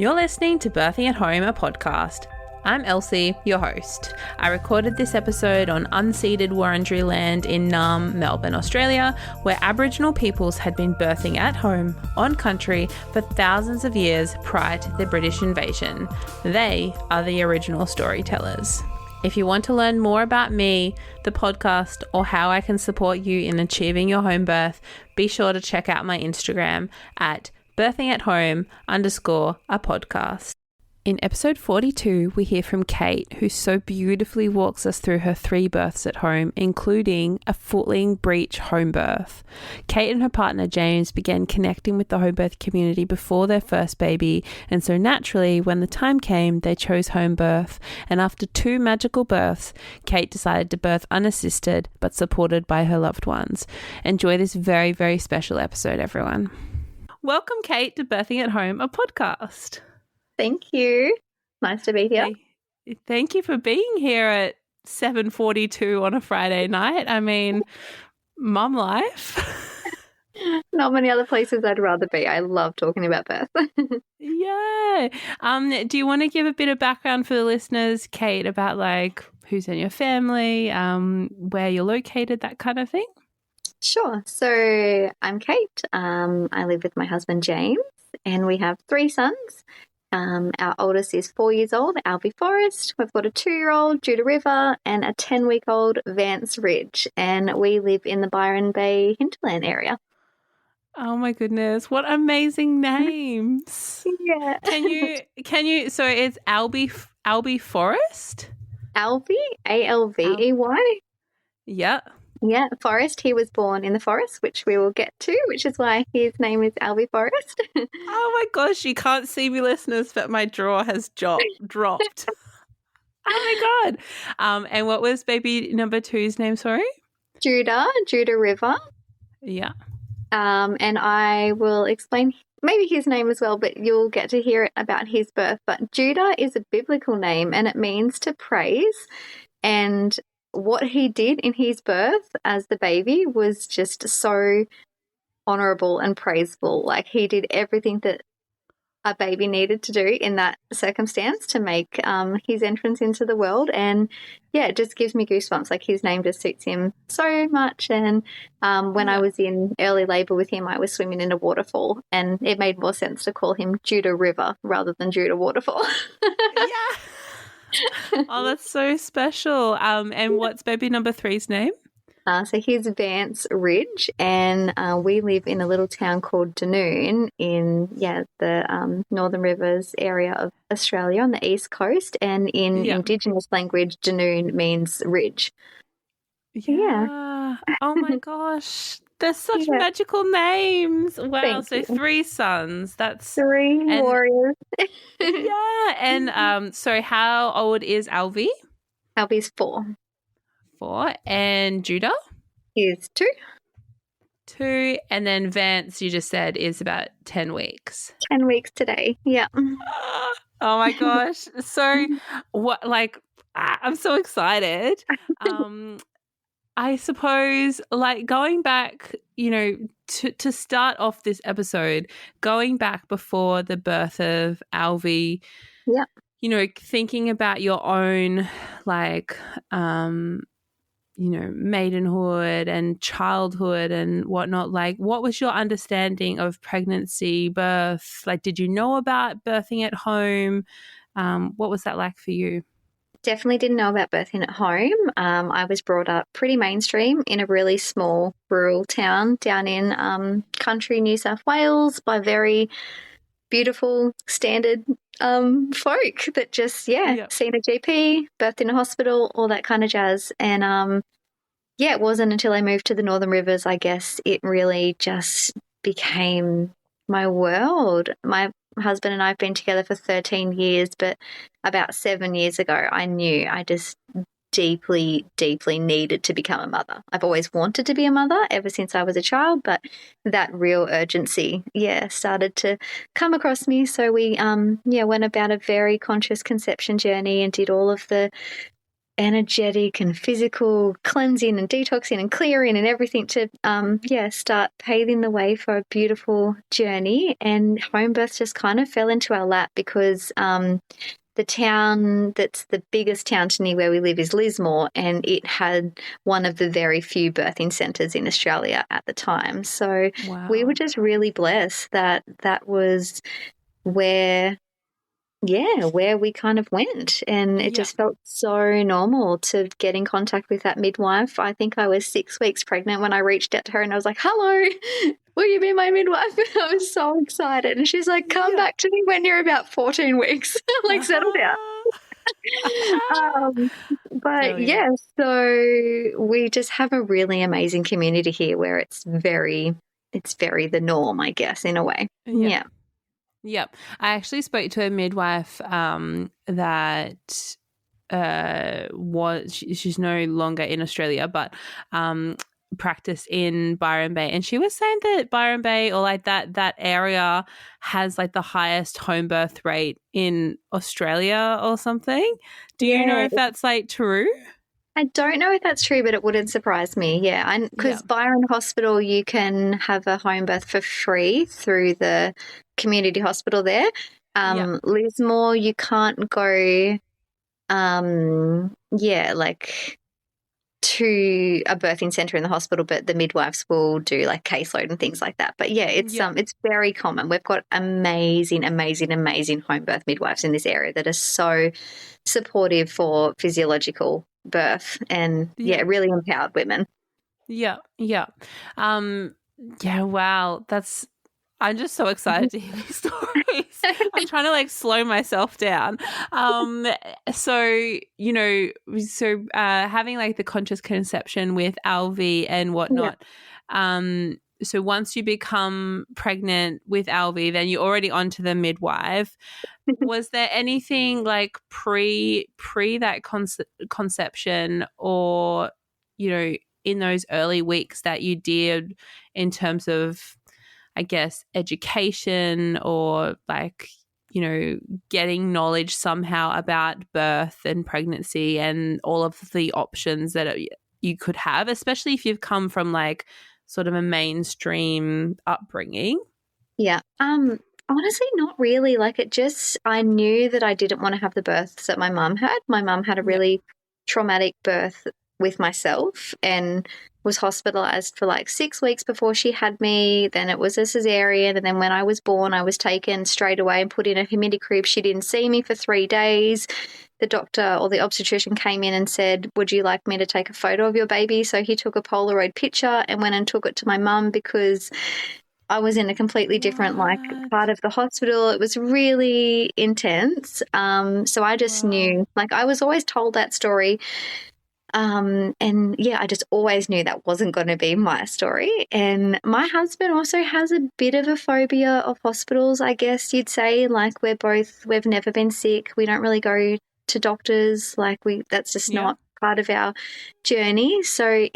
You're listening to Birthing at Home, a podcast. I'm Elsie, your host. I recorded this episode on unceded Wurundjeri land in Naarm, Melbourne, Australia, where Aboriginal peoples had been birthing at home, on country, for thousands of years prior to the British invasion. They are the original storytellers. If you want to learn more about me, the podcast, or how I can support you in achieving your home birth, be sure to check out my Instagram at birthingathome_apodcast. In episode 42, we hear from Kate, who so beautifully walks us through her 3 births at home, including a Footling breech home birth. Kate and her partner James began connecting with the home birth community before their first baby, and so naturally, when the time came, they chose home birth. And after 2 magical births, Kate decided to birth unassisted, but supported by her loved ones. Enjoy this very, very special episode, everyone. Welcome, Kate, to Birthing at Home, a podcast. Thank you. Nice to be here. Thank you for being here at 7:42 on a Friday night. I mean, mum life. Not many other places I'd rather be. I love talking about birth. Yeah. Do you want to give a bit of background for the listeners, Kate, about like who's in your family, where you're located, that kind of thing? Sure. So I'm Kate. I live with my husband James, and we have 3 sons. Our oldest is 4 years old, Albie Forrest. We've got a 2-year-old, Doula River, and a 10-week-old, Vance Ridge. And we live in the Byron Bay hinterland area. Oh my goodness, what amazing names. Yeah. Can you so it's Albie Forrest? Albie, Alvey. Yeah. Yeah, Forrest. He was born in the forest, which we will get to, which is why his name is Albie Forrest. Oh my gosh, you can't see me, listeners, but my jaw has dropped. Oh my God. And what was baby number 2's name, sorry? Doula River. Yeah. And I will explain maybe his name as well, but you'll get to hear it about his birth. But Judah is a biblical name, and it means to praise. And what he did in his birth as the baby was just so honourable and praisable. Like, he did everything that a baby needed to do in that circumstance to make his entrance into the world. And yeah, it just gives me goosebumps. Like, his name just suits him so much. And when I was in early labour with him, I was swimming in a waterfall, and it made more sense to call him Judah River rather than Judah Waterfall. Yeah. Oh, that's so special. And what's baby number 3's name? So here's Vance Ridge, and we live in a little town called Dunoon in the Northern Rivers area of Australia on the east coast, and in Indigenous language, Dunoon means ridge. Yeah. Oh my gosh. They're such magical names. Wow. Thank so you. 3 sons. That's 3 warriors. Yeah. And so how old is Alvie? Albie's 4. 4. And Judah? He's 2. 2. And then Vance, you just said, is about 10 weeks. 10 weeks today. Yeah. Oh my gosh. So what, like, I'm so excited. I suppose, like, going back, you know, to start off this episode, going back before the birth of Alvie, you know, thinking about your own, like, you know, maidenhood and childhood and whatnot, like, what was your understanding of pregnancy, birth? Like, did you know about birthing at home? What was that like for you? Definitely didn't know about birthing at home. I was brought up pretty mainstream in a really small rural town down in country New South Wales by very beautiful standard folk that just, seen a GP, birthed in a hospital, all that kind of jazz. And, it wasn't until I moved to the Northern Rivers, I guess, it really just became my world. My husband and I have been together for 13 years, but about 7 years ago, I knew I just deeply, deeply needed to become a mother. I've always wanted to be a mother ever since I was a child, but that real urgency, started to come across me. So we, went about a very conscious conception journey and did all of the energetic and physical cleansing and detoxing and clearing and everything to start paving the way for a beautiful journey. And home birth just kind of fell into our lap because the town that's the biggest town to near where we live is Lismore, and it had one of the very few birthing centres in Australia at the time. So we were just really blessed that that was where we kind of went, and it just felt so normal to get in contact with that midwife. I think I was 6 weeks pregnant when I reached out to her and I was like, hello, will you be my midwife? I was so excited. And she's like, come back to me when you're about 14 weeks. Like, settle down. So we just have a really amazing community here where it's very the norm, I guess, in a way. Yeah. Yep. I actually spoke to a midwife that she's no longer in Australia, but practiced in Byron Bay, and she was saying that Byron Bay or like that area has like the highest home birth rate in Australia or something. Do you know if that's like true? I don't know if that's true, but it wouldn't surprise me. Yeah, because Byron Hospital, you can have a home birth for free through the community hospital there. Lismore, you can't go, to a birthing centre in the hospital, but the midwives will do like caseload and things like that. But it's very common. We've got amazing home birth midwives in this area that are so supportive for physiological birth and really empowered women. Wow, I'm just so excited to hear these stories. I'm trying to like slow myself down. Having like the conscious conception with Alvi and whatnot. So once you become pregnant with Alvi, then you're already onto the midwife. Was there anything like pre that conception, or in those early weeks that you did in terms of, I guess, education or like, getting knowledge somehow about birth and pregnancy and all of the options that you could have, especially if you've come from like sort of a mainstream upbringing? Yeah. Honestly, not really. Like I knew that I didn't want to have the births that my mum had. My mum had a really traumatic birth with myself and was hospitalized for like 6 weeks before she had me. Then it was a cesarean. And then when I was born, I was taken straight away and put in a humidity crib. She didn't see me for 3 days. The doctor or the obstetrician came in and said, would you like me to take a photo of your baby? So he took a Polaroid picture and went and took it to my mum because I was in a completely different part of the hospital. It was really intense. So I just knew, like, I was always told that story. I just always knew that wasn't going to be my story. And my husband also has a bit of a phobia of hospitals, I guess you'd say. Like, we've never been sick. We don't really go to doctors. Like, that's just not part of our journey. So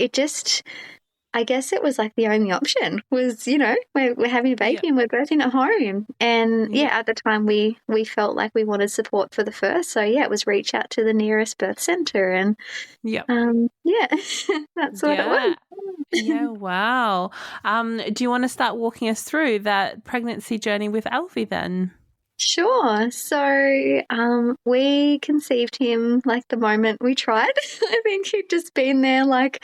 I guess it was like the only option was, we're having a baby and we're birthing at home. And at the time we felt like we wanted support for the first. So it was reach out to the nearest birth centre and that's what it was. Yeah, wow. Do you want to start walking us through that pregnancy journey with Alfie then? Sure. So we conceived him like the moment we tried. I think he'd just been there like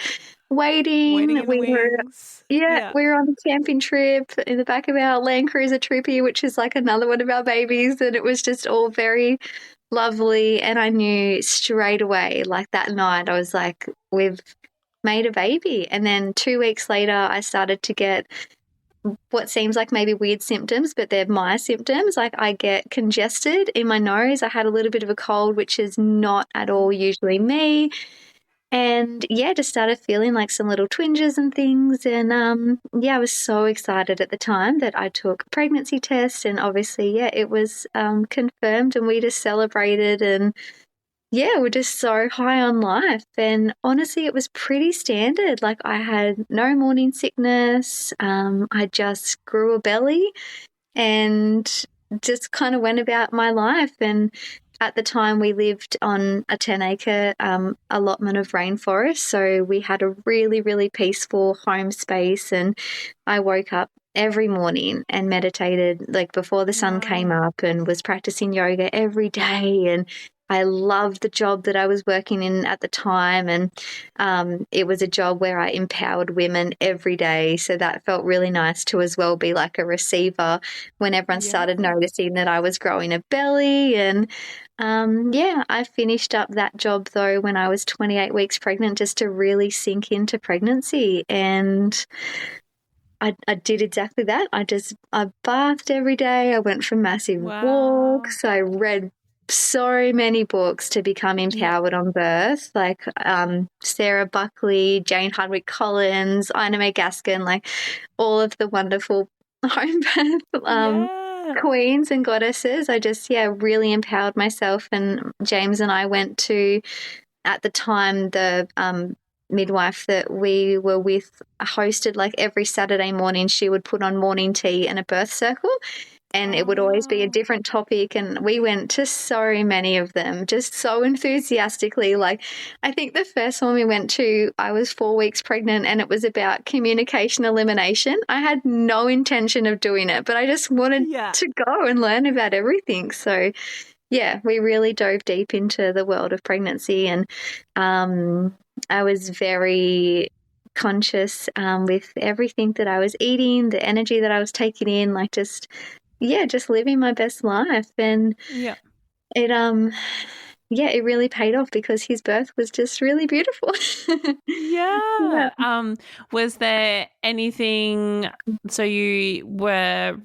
waiting in the wings. We were on a camping trip in the back of our Land Cruiser Trippy, which is like another one of our babies, and it was just all very lovely. And I knew straight away, like that night, I was like, we've made a baby. And then 2 weeks later, I started to get what seems like maybe weird symptoms, but they're my symptoms. Like, I get congested in my nose. I had a little bit of a cold, which is not at all usually me. And just started feeling like some little twinges and things. And I was so excited at the time that I took a pregnancy test, and obviously, it was confirmed, and we just celebrated, and we're just so high on life. And honestly, it was pretty standard. Like, I had no morning sickness. I just grew a belly and just kind of went about my life. And at the time we lived on a 10-acre allotment of rainforest, so we had a really, really peaceful home space, and I woke up every morning and meditated like before the sun came up, and was practicing yoga every day. And I loved the job that I was working in at the time, and it was a job where I empowered women every day. So that felt really nice to as well be like a receiver when everyone started noticing that I was growing a belly. And I finished up that job though when I was 28 weeks pregnant, just to really sink into pregnancy. And I did exactly that. I bathed every day. I went for massive walks. I read so many books to become empowered on birth, like Sarah Buckley, Jane Hardwick Collins, Ina May Gaskin, like all of the wonderful home birth queens and goddesses. I just, really empowered myself. And James and I went to, at the time, the midwife that we were with hosted like every Saturday morning. She would put on morning tea and a birth circle, and it would always be a different topic. And we went to so many of them, just so enthusiastically. Like, I think the first one we went to, I was 4 weeks pregnant, and it was about communication elimination. I had no intention of doing it, but I just wanted to go and learn about everything. So we really dove deep into the world of pregnancy, and I was very conscious with everything that I was eating, the energy that I was taking in, like just living my best life. And it really paid off because his birth was just really beautiful. Was there anything, so you were,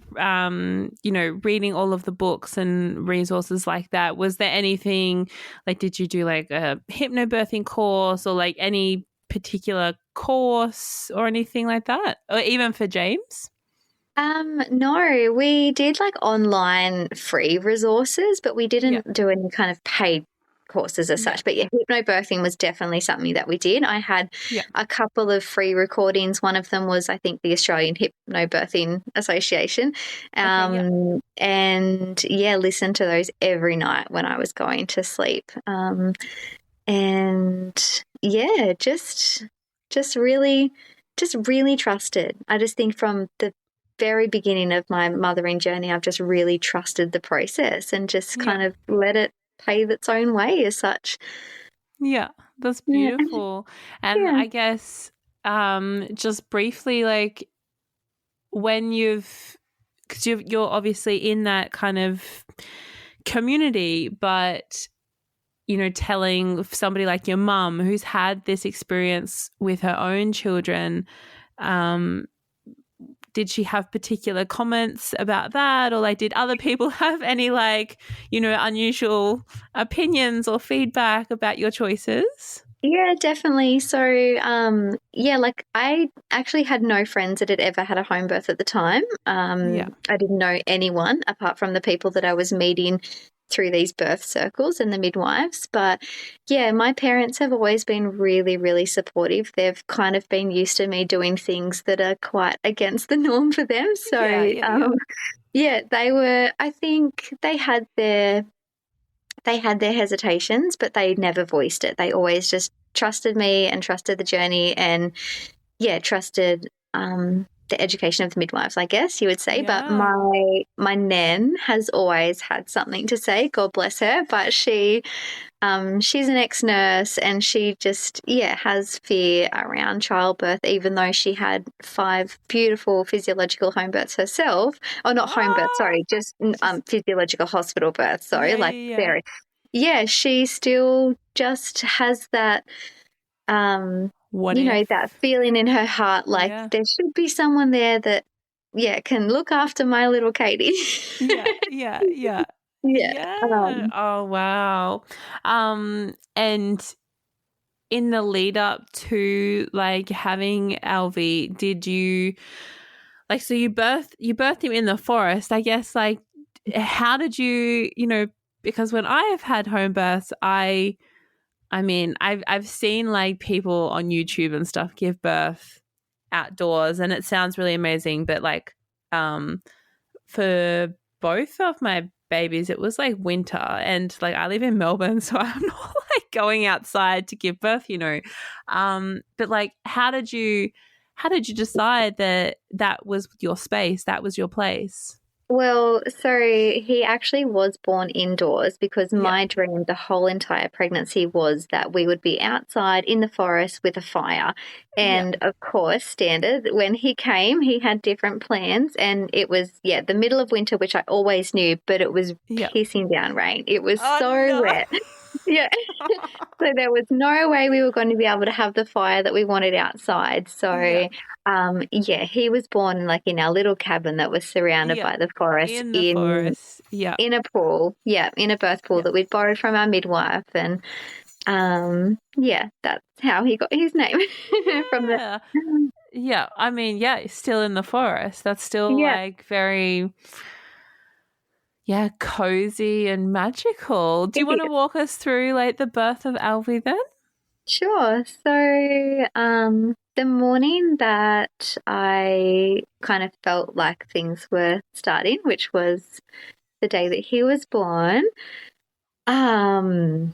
reading all of the books and resources like that. Was there anything, like, did you do like a hypnobirthing course or like any particular course or anything like that? Or even for James? No, we did like online free resources, but we didn't do any kind of paid courses as such. But hypnobirthing was definitely something that we did. I had a couple of free recordings. One of them was, I think, the Australian Hypnobirthing Association. And listened to those every night when I was going to sleep. Just really trusted. I just think from the very beginning of my mothering journey, I've just really trusted the process and just kind of let it pave its own way as such. Yeah, that's beautiful. And I guess just briefly, like when because you're obviously in that kind of community, but telling somebody like your mum who's had this experience with her own children, did she have particular comments about that, or like did other people have any like, unusual opinions or feedback about your choices? Yeah, definitely. So, like I actually had no friends that had ever had a home birth at the time. I didn't know anyone apart from the people that I was meeting through these birth circles and the midwives. But my parents have always been really, really supportive. They've kind of been used to me doing things that are quite against the norm for them. So, they were, I think they had their hesitations, but they never voiced it. They always just trusted me and trusted the journey and, trusted the education of the midwives, I guess you would say. But my nan has always had something to say, God bless her, but she's an ex-nurse, and she just, has fear around childbirth, even though she had 5 beautiful physiological home births herself. Or not home births, sorry, just physiological hospital births, very. She still just has that, that feeling in her heart, like there should be someone there that, can look after my little Katie. Oh, wow. And in the lead up to like having Alvie, did you like, so you birthed him in the forest, I guess, like how did you, because when I have had home births, I mean, I've seen like people on YouTube and stuff give birth outdoors, and it sounds really amazing. But like, for both of my babies, it was like winter, and like I live in Melbourne, so I'm not like going outside to give birth, but like how did you decide that that was your space, that was your place? Well, so he actually was born indoors because Yeah. my dream the whole entire pregnancy was that we would be outside in the forest with a fire. And of course, standard, when he came, he had different plans. And it was, the middle of winter, which I always knew, but it was pissing down rain. It was so wet. Yeah. So there was no way we were going to be able to have the fire that we wanted outside. So, he was born like in our little cabin that was surrounded by the forest in the forest. Yeah. In a pool. Yeah, in a birth pool that we'd borrowed from our midwife. And that's how he got his name from the. Yeah, I mean, still in the forest. That's still like very cozy and magical. Do you want to walk us through like the birth of Alvy then? Sure. So the morning that I kind of felt like things were starting, which was the day that he was born, I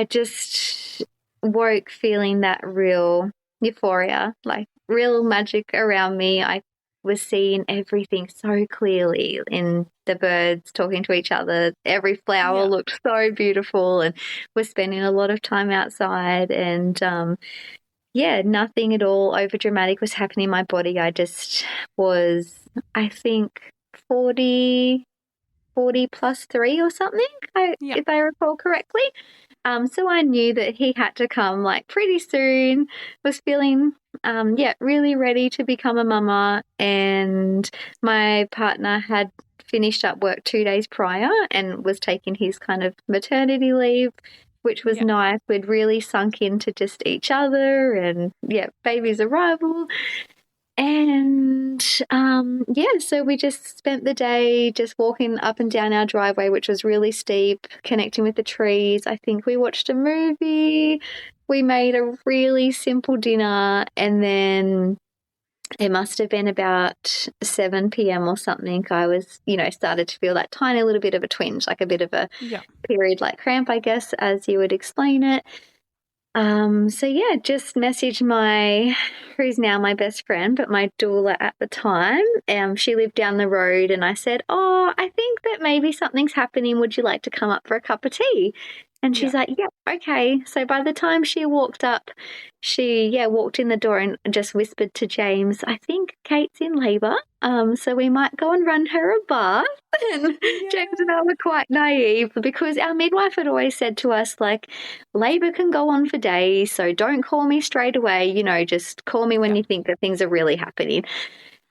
just woke feeling that real euphoria, like real magic around me. I was seeing everything so clearly in the birds talking to each other. Every flower looked so beautiful, and we're spending a lot of time outside, and nothing at all over dramatic was happening in my body. I just was, I think, 40 plus 3 or something, if I recall correctly. So I knew that he had to come like pretty soon, was feeling, really ready to become a mama. And my partner had finished up work 2 days prior and was taking his kind of maternity leave, which was nice. We'd really sunk into just each other and, baby's arrival. And, so we just spent the day just walking up and down our driveway, which was really steep, connecting with the trees. I think we watched a movie. We made a really simple dinner, and then it must have been about 7 p.m. or something. I was, started to feel that tiny little bit of a twinge, like a bit of a period like cramp, I guess, as you would explain it. Just messaged who's now my best friend, but my doula at the time. She lived down the road, and I said, I think that maybe something's happening. Would you like to come up for a cup of tea? And she's like, okay. So by the time she walked up, she walked in the door and just whispered to James, I think Kate's in labour, so we might go and run her a bath. And James and I were quite naive because our midwife had always said to us, like, labour can go on for days, so don't call me straight away, just call me when you think that things are really happening.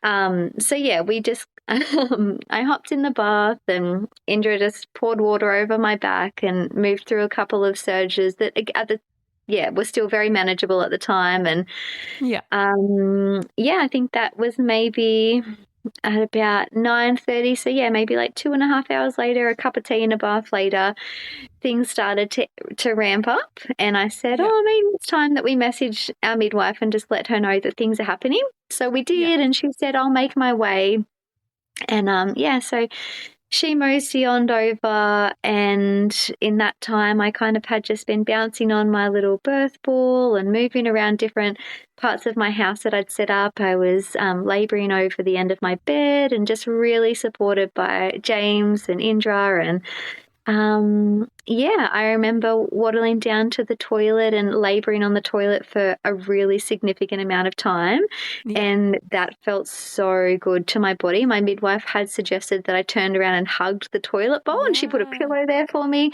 We just, I hopped in the bath, and Indra just poured water over my back and moved through a couple of surges that were still very manageable at the time. And I think that was maybe at about 9:30. So maybe like 2.5 hours later, a cup of tea and a bath later, things started to ramp up. And I said, maybe it's time that we message our midwife and just let her know that things are happening. So we did, and she said, I'll make my way. And so she moseyed over, and in that time I kind of had just been bouncing on my little birth ball and moving around different parts of my house that I'd set up. I was labouring over the end of my bed and just really supported by James and Indra. And I remember waddling down to the toilet and labouring on the toilet for a really significant amount of time. And that felt so good to my body. My midwife had suggested that I turned around and hugged the toilet bowl, and she put a pillow there for me.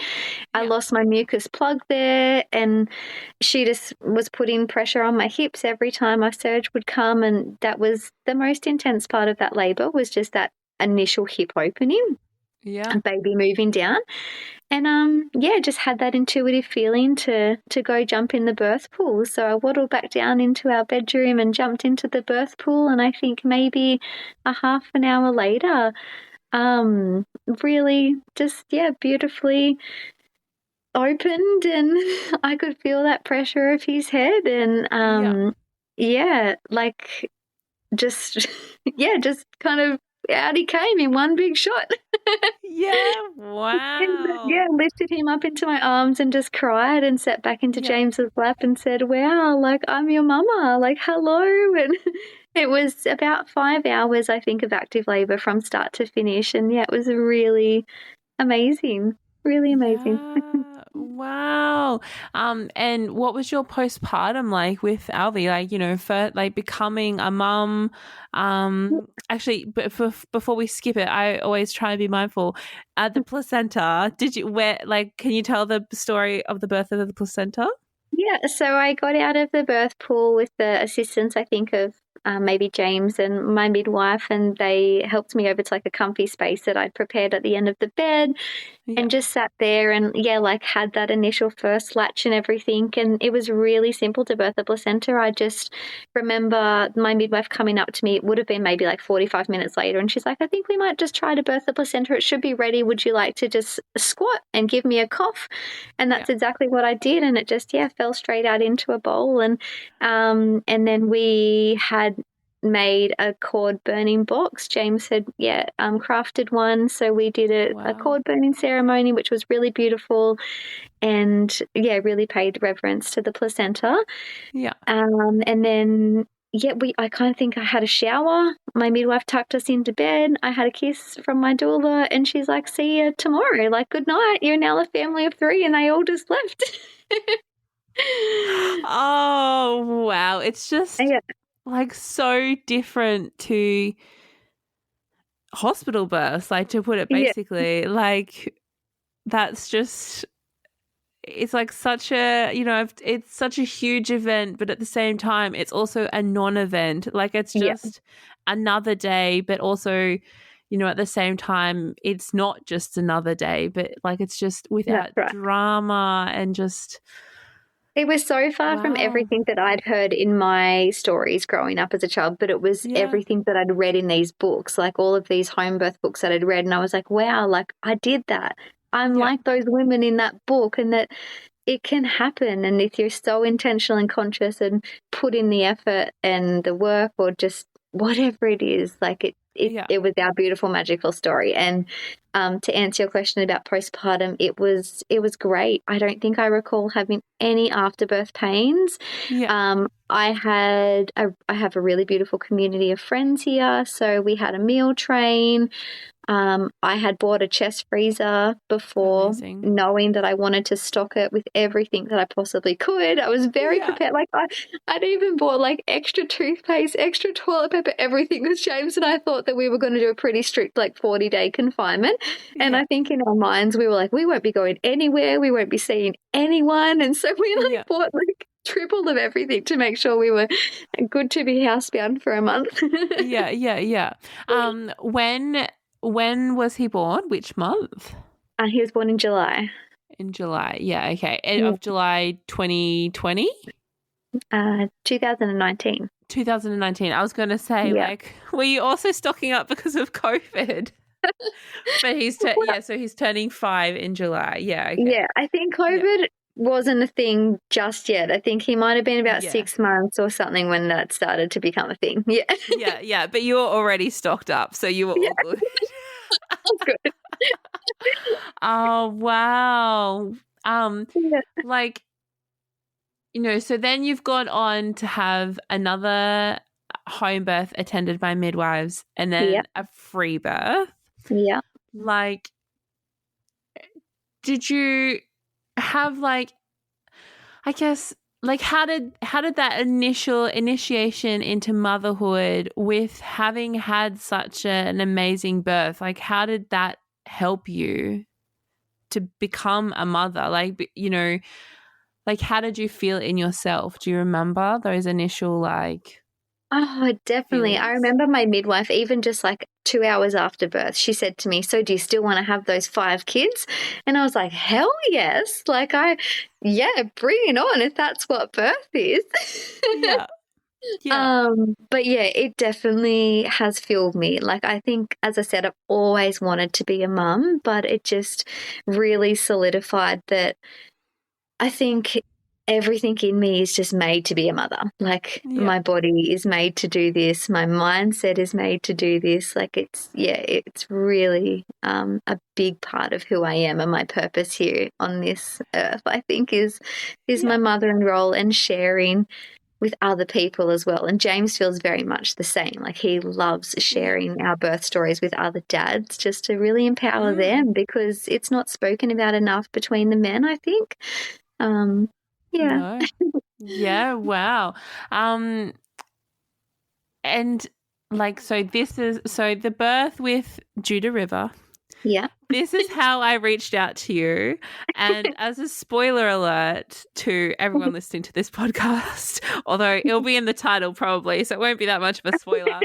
I lost my mucus plug there, and she just was putting pressure on my hips every time a surge would come. And that was the most intense part of that labour, was just that initial hip opening. Baby moving down. And just had that intuitive feeling to go jump in the birth pool. So I waddled back down into our bedroom and jumped into the birth pool, and I think maybe a half an hour later, really just beautifully opened, and I could feel that pressure of his head, and just kind of out he came in one big shot. Yeah, Yeah, wow. lifted him up into my arms and just cried and sat back into Yeah. James's lap and said, wow, like, I'm your mama, like, hello. And it was about 5 hours, I think, of active labour from start to finish. And yeah, it was really amazing, really amazing. Yeah. Wow. And what was your postpartum like with Alvy? Like, for like becoming a mum. Actually, but before we skip it, I always try and be mindful. The placenta, can you tell the story of the birth of the placenta? Yeah, so I got out of the birth pool with the assistance, I think, of maybe James and my midwife, and they helped me over to like a comfy space that I'd prepared at the end of the bed Yeah. and just sat there and, yeah, like had that initial first latch and everything. And it was really simple to birth a placenta. I just remember my midwife coming up to me, it would have been maybe like 45 minutes later, and she's like, I think we might just try to birth the placenta. It should be ready. Would you like to just squat and give me a cough? And that's exactly what I did. And it just, yeah, fell straight out into a bowl. And then we had made a cord burning box. James had crafted one, so we did a cord burning ceremony, which was really beautiful, and really paid reverence to the placenta. And then I kind of think I had a shower. My midwife tucked us into bed. I had a kiss from my doula, and she's like, see you tomorrow, like, good night, you're now a family of 3. And they all just left. Oh, wow. It's just like so different to hospital births, like, to put it basically. Like, that's just, it's like such a, it's such a huge event, but at the same time, it's also a non-event. Like, it's just another day, but also, at the same time, it's not just another day, but like, it's just without drama and just... It was so far from everything that I'd heard in my stories growing up as a child, but it was everything that I'd read in these books, like all of these home birth books that I'd read. And I was like, wow, like, I did that. I'm like those women in that book, and that it can happen. And if you're so intentional and conscious and put in the effort and the work, or just whatever it is, like, it was our beautiful, magical story. And to answer your question about postpartum, it was great. I don't think I recall having any afterbirth pains. I have a really beautiful community of friends here, so we had a meal train. I had bought a chest freezer before, knowing that I wanted to stock it with everything that I possibly could. I was very prepared. Like, I'd even bought like extra toothpaste, extra toilet paper, everything, because James and I thought that we were going to do a pretty strict 40-day confinement. And I think in our minds we were like, we won't be going anywhere, we won't be seeing anyone. And so we bought triple of everything to make sure we were good to be housebound for a month. When was he born? Which month? He was born in July. In July, okay. Of July 2020? 2019. 2019. I was going to say, were you also stocking up because of COVID? But he's so he's turning 5 in July. Yeah, okay. Yeah, I think COVID wasn't a thing just yet. I think he might have been about 6 months or something when that started to become a thing. Yeah. But you were already stocked up, so you were all good. Good. Oh, wow. So then you've gone on to have another home birth attended by midwives, and then a free birth. Yeah. Like, did you have I guess, how did that initial initiation into motherhood, with having had such an amazing birth, how did that help you to become a mother? How did you feel in yourself? Do you remember those initial Oh, definitely. feelings? I remember my midwife, even just 2 hours after birth, she said to me, so do you still want to have those 5 kids? And I was like, hell yes. Bring it on if that's what birth is. But it definitely has fueled me. I think, as I said, I've always wanted to be a mum, but it just really solidified that. I think everything in me is just made to be a mother. Like my body is made to do this. My mindset is made to do this. Like it's really a big part of who I am, and my purpose here on this earth, I think, is my mothering role and sharing with other people as well. And James feels very much the same. Like he loves sharing our birth stories with other dads just to really empower them, because it's not spoken about enough between the men, I think. No. Yeah, wow. And like, so the birth with Judah River. Yeah. This is how I reached out to you. And as a spoiler alert to everyone listening to this podcast, although it'll be in the title probably, so it won't be that much of a spoiler,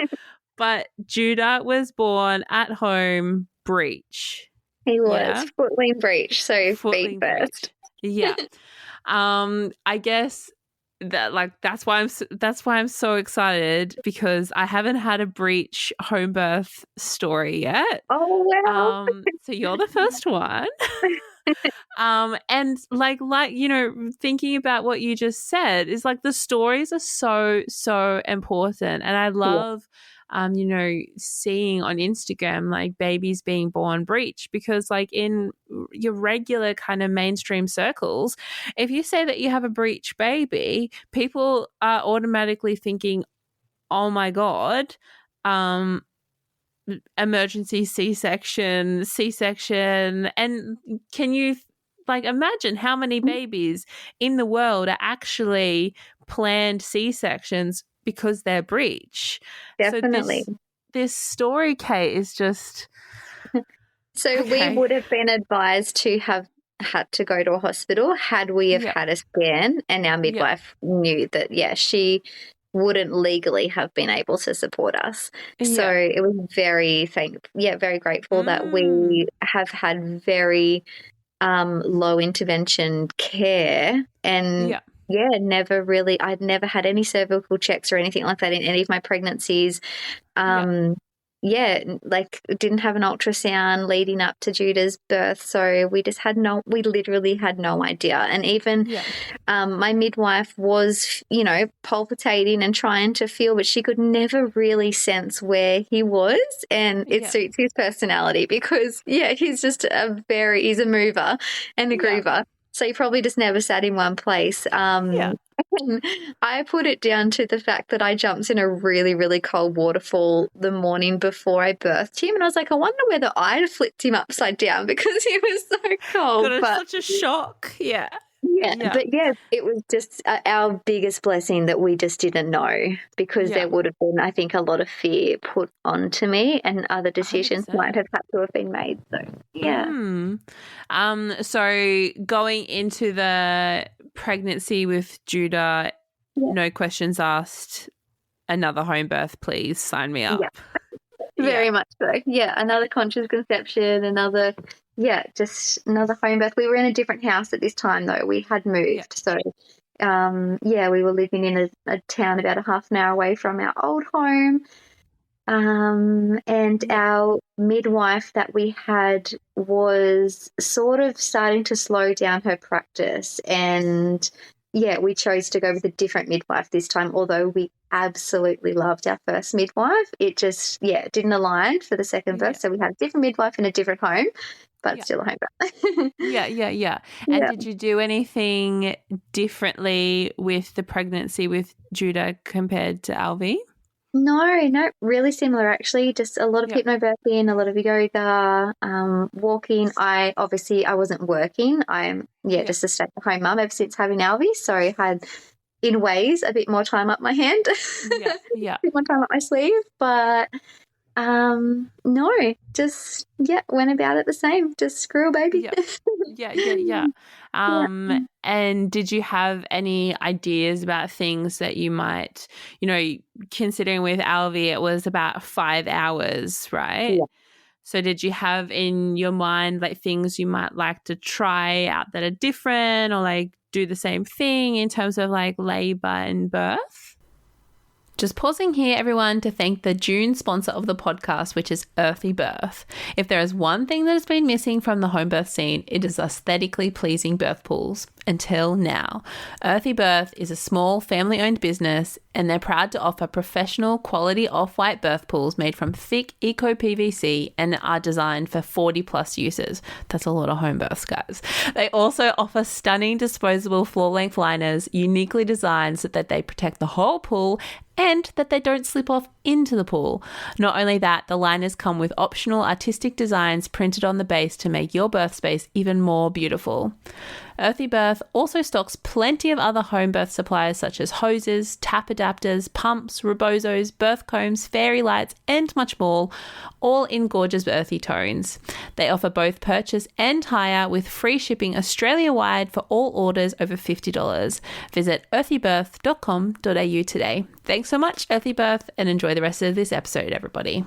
but Judah was born at home breech. He was Footling breech, so feet first. Yeah. I guess that's why I'm so excited, because I haven't had a breech home birth story yet. Oh wow. So you're the first one. And like thinking about what you just said is like the stories are so important, and I love seeing on Instagram like babies being born breech, because like in your regular kind of mainstream circles, if you say that you have a breech baby, people are automatically thinking, oh my God, emergency C-section. And can you like imagine how many babies in the world are actually planned C-sections because they're breech? Definitely. So this story, Kate, is just so we would have been advised to have had to go to a hospital had we have had a scan, and our midwife knew that she wouldn't legally have been able to support us. So it was very grateful that we have had very low intervention care, and I'd never had any cervical checks or anything like that in any of my pregnancies. Like didn't have an ultrasound leading up to Judah's birth. So we literally had no idea. And even my midwife was, palpitating and trying to feel, but she could never really sense where he was. And it suits his personality because, he's just he's a mover and a groover. So he probably just never sat in one place. I put it down to the fact that I jumped in a really, really cold waterfall the morning before I birthed him. And I was like, I wonder whether I'd flipped him upside down because he was so cold. Such a shock. Yeah. But it was just our biggest blessing that we just didn't know, because there would have been, I think, a lot of fear put onto me, and other decisions 100%. Might have had to have been made. So, so going into the pregnancy with Judah, no questions asked, another home birth, please sign me up. Very much so. Another conscious conception, just another home birth. We were in a different house at this time, though. We had moved. So, we were living in a town about a half an hour away from our old home. And our midwife that we had was sort of starting to slow down her practice. And, we chose to go with a different midwife this time, although we absolutely loved our first midwife. It just, didn't align for the second birth. So we had a different midwife in a different home, but still a home birth. And did you do anything differently with the pregnancy with Judah compared to Alvi? No, really similar actually. Just a lot of hypnobirthing, a lot of yoga, walking. I wasn't working. I'm just a stay-at-home mum ever since having Alvi, so I had, in ways, a bit more time up my hand, a bit more time up my sleeve. But no, just went about it the same. Just screw a baby. And did you have any ideas about things that you might, considering with Alvi it was about 5 hours, right? So did you have in your mind like things you might like to try out that are different, or like do the same thing in terms of like labor and birth? Just pausing here, everyone, to thank the June sponsor of the podcast, which is Earthy Birth. If there is one thing that has been missing from the home birth scene, it is aesthetically pleasing birth pools. until now. Earthy Birth is a small family-owned business, and they're proud to offer professional quality off-white birth pools made from thick eco-PVC and are designed for 40-plus uses. That's a lot of home births, guys. They also offer stunning disposable floor-length liners, uniquely designed so that they protect the whole pool and that they don't slip off into the pool. Not only that, the liners come with optional artistic designs printed on the base to make your birth space even more beautiful. Earthy Birth also stocks plenty of other home birth supplies such as hoses, tap adapters, pumps, rebozos, birth combs, fairy lights, and much more, all in gorgeous earthy tones. They offer both purchase and hire with free shipping Australia-wide for all orders over $50. Visit earthybirth.com.au today. Thanks so much, Earthy Birth, and enjoy the rest of this episode, everybody.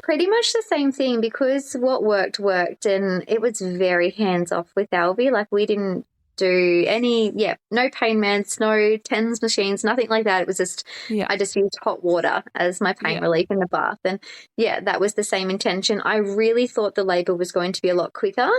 Pretty much the same thing, because what worked, and it was very hands-off with Albie. Like, we didn't do any, no pain meds, no TENS machines, nothing like that. It was just, I just used hot water as my pain relief in the bath. And, that was the same intention. I really thought the labour was going to be a lot quicker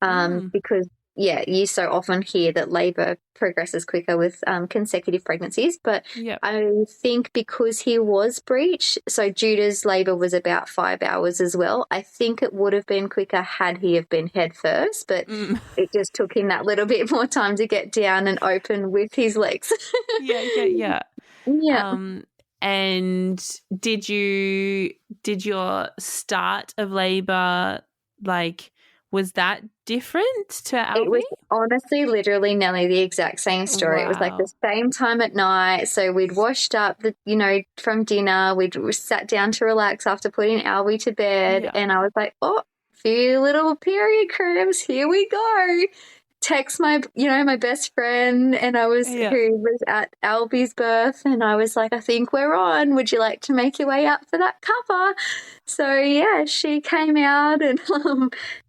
because, you so often hear that labour progresses quicker with consecutive pregnancies. But I think because he was breech, so Judah's labour was about 5 hours as well. I think it would have been quicker had he have been head first, but it just took him that little bit more time to get down and open with his legs. Yeah. And did your start of labour, like, was that different to Albie? It was honestly literally nearly the exact same story. Wow. It was like the same time at night. So we'd washed up, from dinner. We sat down to relax after putting Albie to bed. And I was like, few little period cramps. Here we go. Text my best friend, and I was who was at Albie's birth, and I was like, I think we're on. Would you like to make your way up for that cuppa? So she came out, and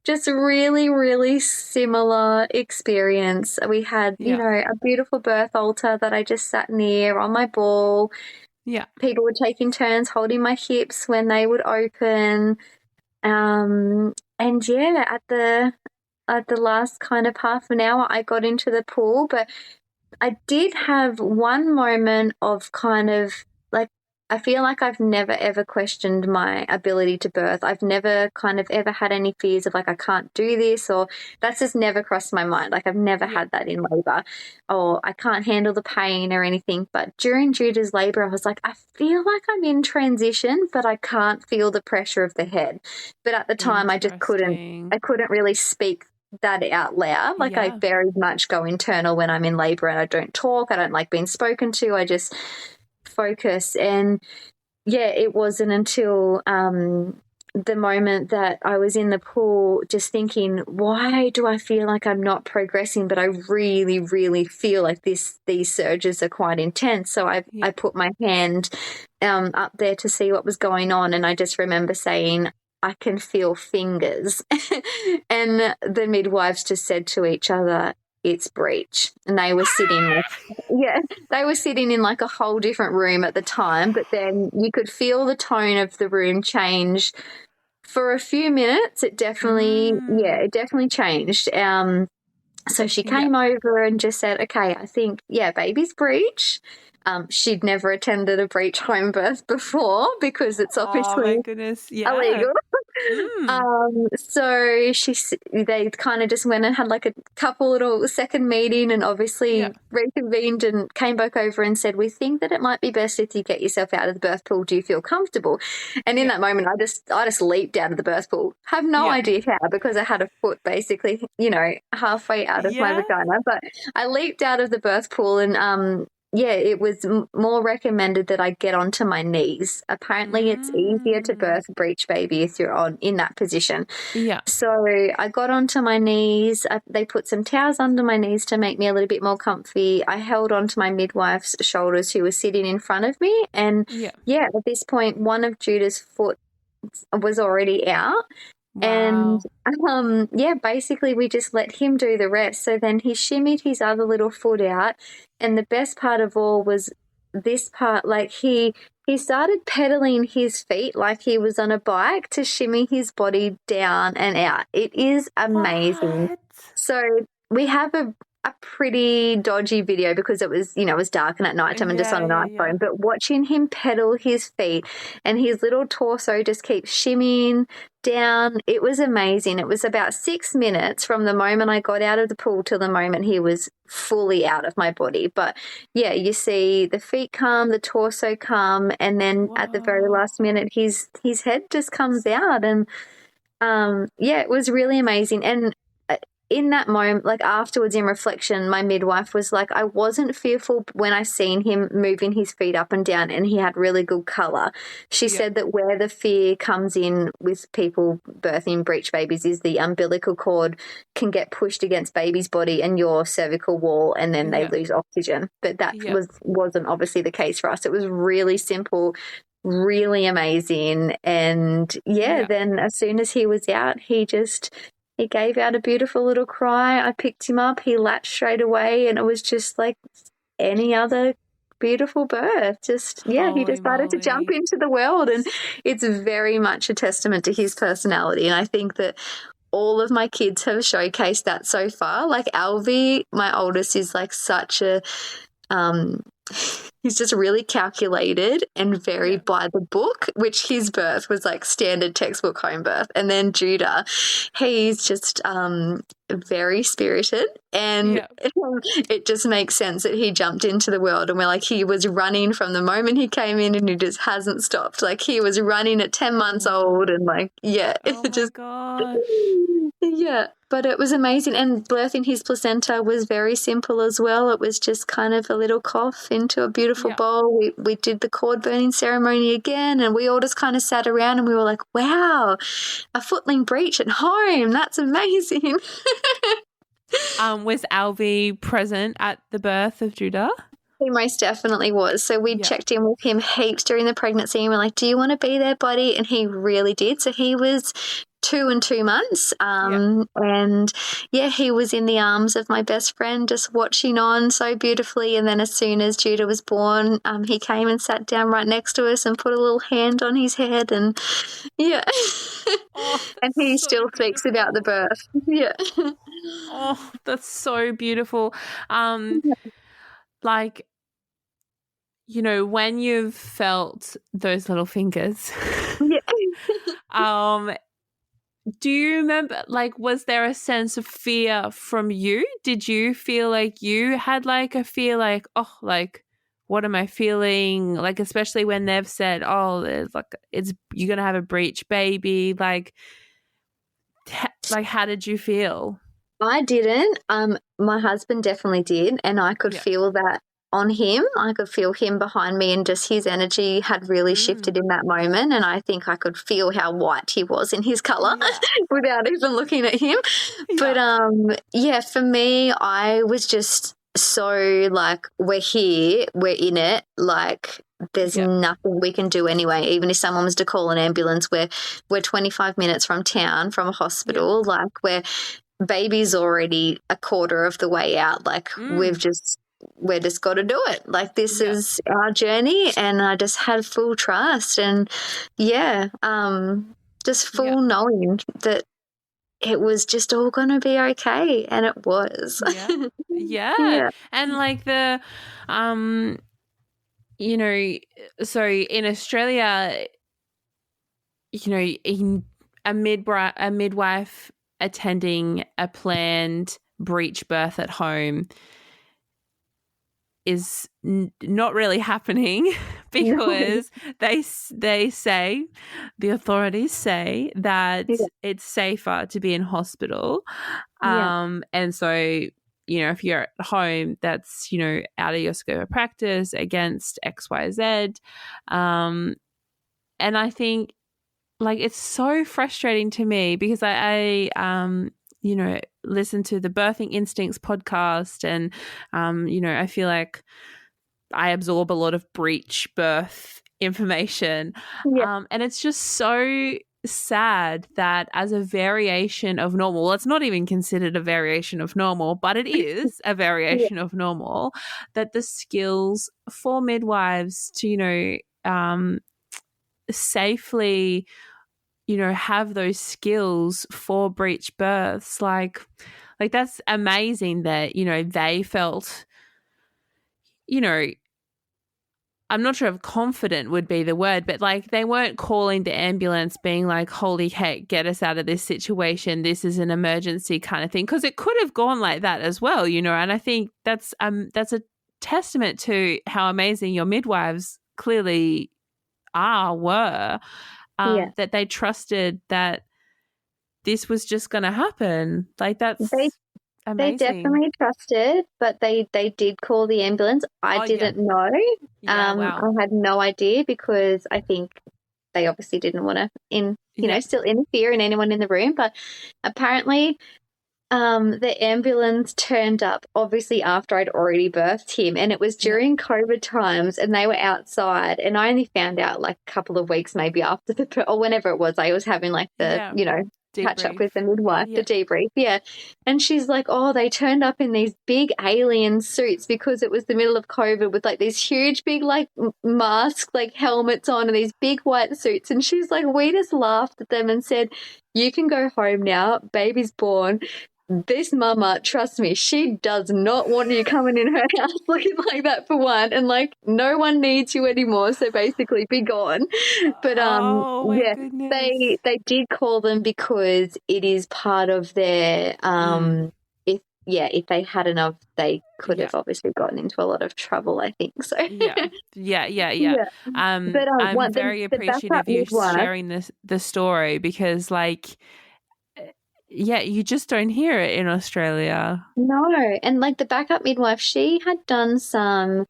just really, really similar experience. We had a beautiful birth altar that I just sat near on my ball. Yeah, people were taking turns holding my hips when they would open, at the last kind of half an hour, I got into the pool, but I did have one moment of kind of like, I feel like I've never ever questioned my ability to birth. I've never kind of ever had any fears of like, I can't do this, or that's just never crossed my mind. Like, I've never had that in labour, or I can't handle the pain or anything. But during Judah's labour, I was like, I feel like I'm in transition, but I can't feel the pressure of the head. But at the time, I just couldn't really speak that out loud. Like, I very much go internal when I'm in labour, and I don't talk. I don't like being spoken to. I just focus. And it wasn't until the moment that I was in the pool just thinking, why do I feel like I'm not progressing, but I really, really feel like these surges are quite intense. So I put my hand up there to see what was going on, and I just remember saying, I can feel fingers. And the midwives just said to each other, it's breech. And they were sitting in like a whole different room at the time, but then you could feel the tone of the room change for a few minutes. It definitely changed. So she came over and just said, okay, I think, baby's breech. She'd never attended a breech home birth before because it's obviously illegal. So they kind of just went and had like a couple little second meeting, and obviously reconvened and came back over and said, we think that it might be best if you get yourself out of the birth pool. Do you feel comfortable? And in that moment, I just leaped out of the birth pool. Have no idea how, because I had a foot basically, halfway out of my vagina. But I leaped out of the birth pool, and it was more recommended that I get onto my knees. Apparently it's easier to birth a breech baby if you're in that position. Yeah. So I got onto my knees. They put some towels under my knees to make me a little bit more comfy. I held onto my midwife's shoulders, who was sitting in front of me. And at this point, one of Judah's foot was already out. Wow. And basically we just let him do the rest. So then he shimmied his other little foot out, and the best part of all was this part, like he started pedaling his feet like he was on a bike to shimmy his body down and out. It is amazing. What? So we have a pretty dodgy video because it was, it was dark and at nighttime and just on an iPhone. But watching him pedal his feet and his little torso just keep shimmying down, it was amazing. It was about 6 minutes from the moment I got out of the pool till the moment he was fully out of my body. But yeah, you see the feet come, the torso come, and then at the very last minute his head just comes out. And yeah, it was really amazing. And in that moment, like afterwards in reflection, my midwife was like, I wasn't fearful when I seen him moving his feet up and down and he had really good colour. She said that where the fear comes in with people birthing breech babies is the umbilical cord can get pushed against baby's body and your cervical wall and then they lose oxygen. But that wasn't obviously the case for us. It was really simple, really amazing. And then as soon as he was out, he gave out a beautiful little cry. I picked him up. He latched straight away, and it was just like any other beautiful birth. He decided to jump into the world, and it's very much a testament to his personality. And I think that all of my kids have showcased that so far. Like Alvy, my oldest, is like such a he's just really calculated and very by the book, which his birth was like standard textbook home birth. And then Judah, he's just very spirited, and it just makes sense that he jumped into the world. And we're like, he was running from the moment he came in and he just hasn't stopped. Like he was running at 10 months old and like, gosh. Yeah, but it was amazing. And birthing his placenta was very simple as well. It was just kind of a little cough into a beautiful bowl. We did the cord burning ceremony again, and we all just kind of sat around and we were like, wow, a footling breech at home. That's amazing. Was Alvy present at the birth of Judah? He most definitely was. So we checked in with him heaps during the pregnancy and we're like, do you want to be there, buddy? And he really did. So he was 2 and 2 months. And he was in the arms of my best friend just watching on so beautifully. And then as soon as Judah was born, he came and sat down right next to us and put a little hand on his head and and he still speaks about the birth. Oh, that's so beautiful. Like, when you've felt those little fingers, do you remember, like, was there a sense of fear from you? Did you feel like you had like a fear, like, oh, like, what am I feeling? Like, especially when they've said, oh, you're going to have a breech baby. Like, how did you feel? I didn't. My husband definitely did, and I could feel that on him. I could feel him behind me, and just his energy had really shifted in that moment, and I think I could feel how white he was in his colour without even looking at him. But for me, I was just so like, we're here, we're in it, like there's nothing we can do anyway. Even if someone was to call an ambulance, we're 25 minutes from town, from a hospital, like baby's already a quarter of the way out. Like we're just got to do it. Like this is our journey, and I just had full trust and just full knowing that it was just all going to be okay, and it was. And like the so in Australia, in a midwife attending a planned breech birth at home is not really happening because they say, the authorities say that it's safer to be in hospital. And so, if you're at home, that's, out of your scope of practice against XYZ. And I think, like, it's so frustrating to me because I listen to the Birthing Instincts podcast and, I feel like I absorb a lot of breech birth information. And it's just so sad that as a variation of normal, well, it's not even considered a variation of normal, but it is a variation of normal, that the skills for midwives to, safely have those skills for breech births, like Like, that's amazing that, you know, they felt, you know, I'm not sure if confident would be the word, but like they weren't calling the ambulance being like, holy heck, get us out of this situation. This is an emergency kind of thing. Because it could have gone like that as well, you know, and I think that's a testament to how amazing your midwives clearly were, that they trusted that this was just going to happen. Like, that's They amazing. definitely trusted, but they did call the ambulance. I didn't know. Yeah, wow. I had no idea because I think they obviously didn't want to still interfere in anyone in the room. But apparently the ambulance turned up obviously after I'd already birthed him, and it was during COVID times, and they were outside, and I only found out like a couple of weeks maybe after or whenever it was, I was having like the, catch up with the midwife, the debrief. Yeah. And she's like, oh, they turned up in these big alien suits because it was the middle of COVID with like these huge big like masks, like helmets on, and these big white suits. And she's like, we just laughed at them and said, you can go home now. Baby's born. This mama, trust me, she does not want you coming in her house looking like that, for one, and like no one needs you anymore, so basically be gone. But goodness. they did call them because it is part of their if they hadn't have, they could have obviously gotten into a lot of trouble, I think. So yeah. But I'm very appreciative of you sharing the story, because like, yeah, you just don't hear it in Australia. No, and like the backup midwife, she had done some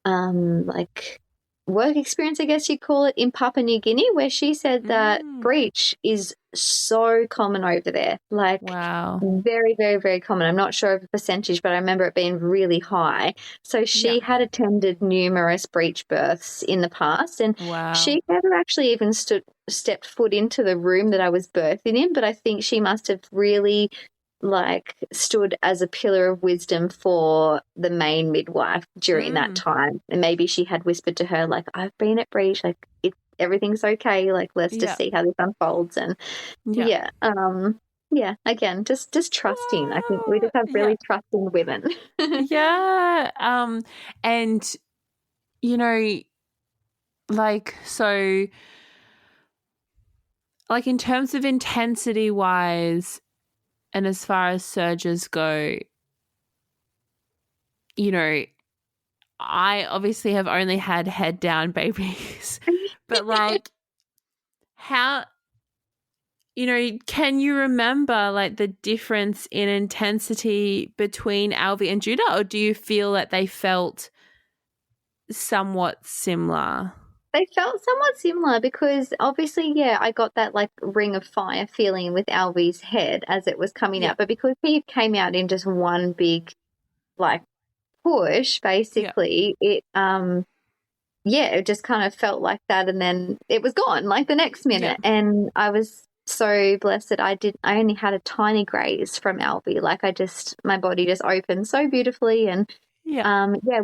like work experience, I guess you'd call it, in Papua New Guinea, where she said that breech is so common over there. Like, wow, very, very, very common. I'm not sure of the percentage, but I remember it being really high. So she had attended numerous breech births in the past, and she never actually even stepped foot into the room that I was birthing in, but I think she must have really like stood as a pillar of wisdom for the main midwife during that time. And maybe she had whispered to her, like, I've been at breech, like everything's okay, like let's just see how this unfolds. And again, just trusting. I think we just have really trusting women. And you know, like, so like in terms of intensity wise, and as far as surges go, you know, I obviously have only had head down babies, but like, how, you know, can you remember like the difference in intensity between Alvy and Judah, or do you feel that they felt somewhat similar? They felt somewhat similar because obviously, I got that like ring of fire feeling with Alvy's head as it was coming out. But because he came out in just one big like push, basically, it it just kind of felt like that, and then it was gone like the next minute. And I was so blessed that I only had a tiny graze from Alvy. Like my body just opened so beautifully. And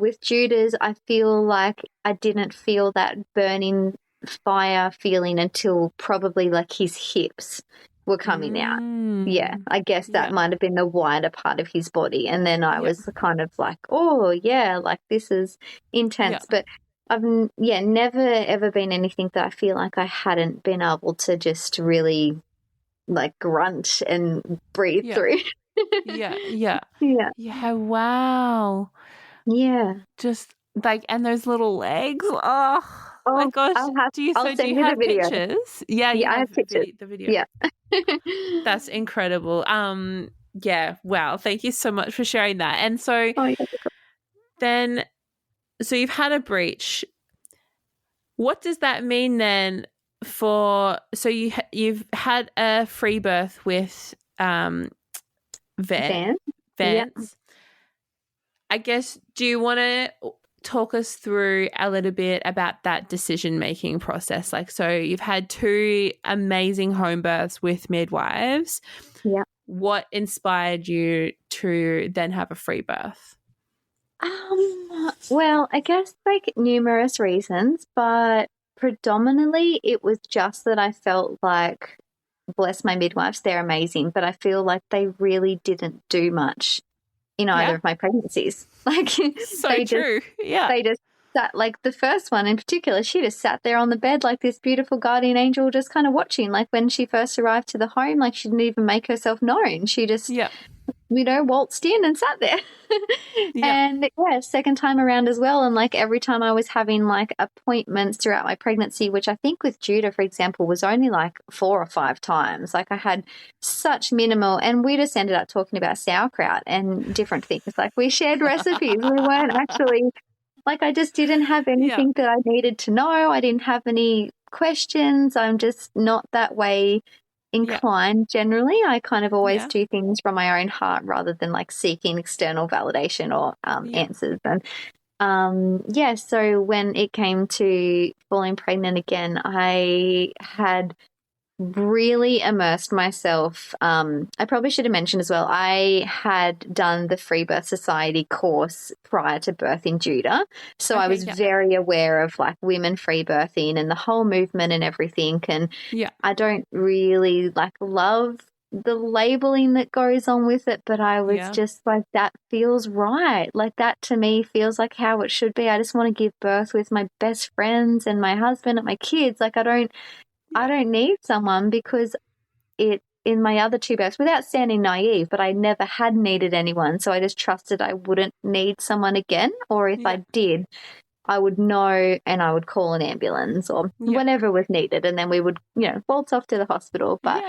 with Judah's, I feel like I didn't feel that burning fire feeling until probably like his hips were coming out. Yeah, I guess that might have been the wider part of his body. And then I was kind of like, oh, yeah, like this is intense. But I've, never ever been anything that I feel like I hadn't been able to just really like grunt and breathe through. Wow. Yeah. Just like, and those little legs. Oh my gosh. Do you have pictures? Yeah, I have pictures. The video. Yeah. That's incredible. Wow. Thank you so much for sharing that. And so then, so you've had a breech. What does that mean then so you've had a free birth with Vance? Yeah. I guess, do you want to talk us through a little bit about that decision-making process? Like, so you've had 2 amazing home births with midwives. Yeah. What inspired you to then have a free birth? Well, I guess like numerous reasons, but predominantly it was just that I felt like bless my midwives, they're amazing, but I feel like they really didn't do much in either of my pregnancies. Like so true. They just sat, like the first one in particular, she just sat there on the bed like this beautiful guardian angel, just kind of watching. Like when she first arrived to the home, like she didn't even make herself known. She just, waltzed in and sat there. And second time around as well. And like every time I was having like appointments throughout my pregnancy, which I think with Judah, for example, was only like 4 or 5 times. Like I had such minimal, and we just ended up talking about sauerkraut and different things. Like we shared recipes. We weren't actually, like I just didn't have anything that I needed to know. I didn't have any questions. I'm just not that way inclined generally. I kind of always do things from my own heart rather than like seeking external validation or answers. And so when it came to falling pregnant again, I had really immersed myself. I probably should have mentioned as well, I had done the Free Birth Society course prior to birthing Judah. So I was very aware of like women free birthing and the whole movement and everything. And I don't really like love the labeling that goes on with it, but I was just like, that feels right. Like that to me feels like how it should be. I just want to give birth with my best friends and my husband and my kids. Like I don't need someone, because in my other 2 births, without sounding naive, but I never had needed anyone. So I just trusted I wouldn't need someone again. Or if I did, I would know and I would call an ambulance or whatever was needed. And then we would, waltz off to the hospital. But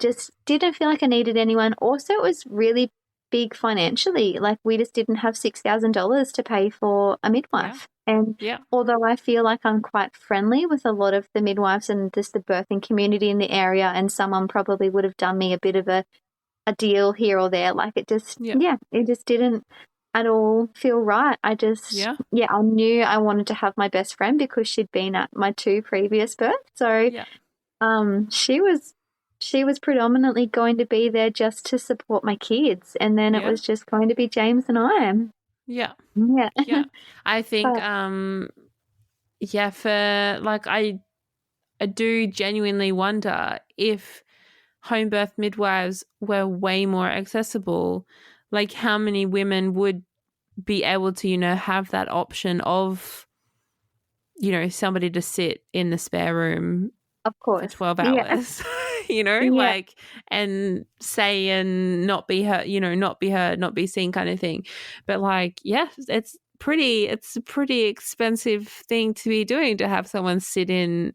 just didn't feel like I needed anyone. Also, it was really big financially. Like we just didn't have $6,000 to pay for a midwife. And although I feel like I'm quite friendly with a lot of the midwives and just the birthing community in the area, and someone probably would have done me a bit of a deal here or there, like it just, it just didn't at all feel right. I just, I knew I wanted to have my best friend because she'd been at my 2 previous births. So she was predominantly going to be there just to support my kids. And then it was just going to be James and I. Yeah. I think, for like, I do genuinely wonder if home birth midwives were way more accessible, like how many women would be able to, have that option of, somebody to sit in the spare room, of course, for 12 hours. Like, and say and not be her, not be heard, not be seen kind of thing. But like, it's a pretty expensive thing to be doing, to have someone sit in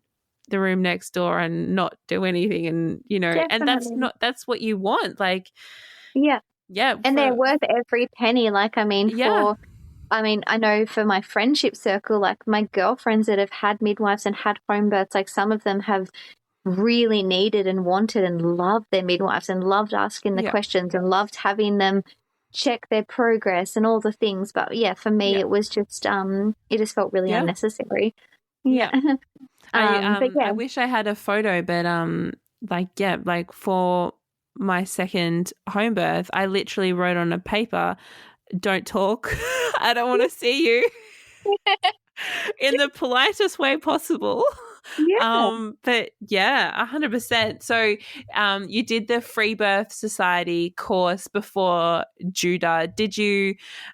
the room next door and not do anything. And, Definitely. and that's what you want. Like, and they're worth every penny. Like, I know for my friendship circle, like my girlfriends that have had midwives and had home births, like some of them have really needed and wanted and loved their midwives and loved asking the questions and loved having them check their progress and all the things. But for me it was just it just felt really unnecessary. I wish I had a photo, but like for my second home birth, I literally wrote on a paper, "Don't talk. I don't want to see you," in the politest way possible. But 100%. So you did the Free Birth Society course before Judah. Did you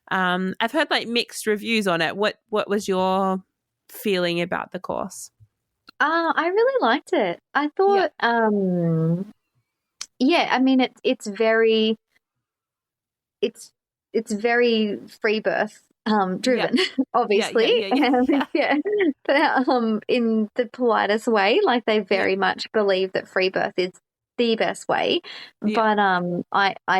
I've heard like mixed reviews on it. What was your feeling about the course? I really liked it. I thought it's very free birth driven, obviously. But, in the politest way, like they very much believe that free birth is the best way. But I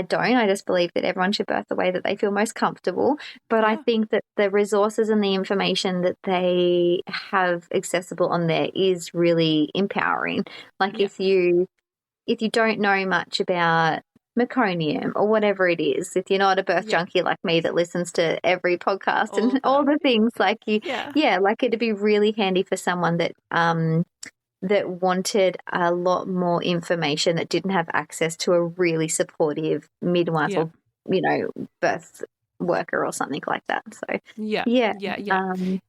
don't. I just believe that everyone should birth the way that they feel most comfortable. But I think that the resources and the information that they have accessible on there is really empowering. Like if you don't know much about meconium or whatever it is, if you're not a birth junkie like me that listens to every podcast and all the things, like like it'd be really handy for someone that that wanted a lot more information, that didn't have access to a really supportive midwife or birth worker or something like that. So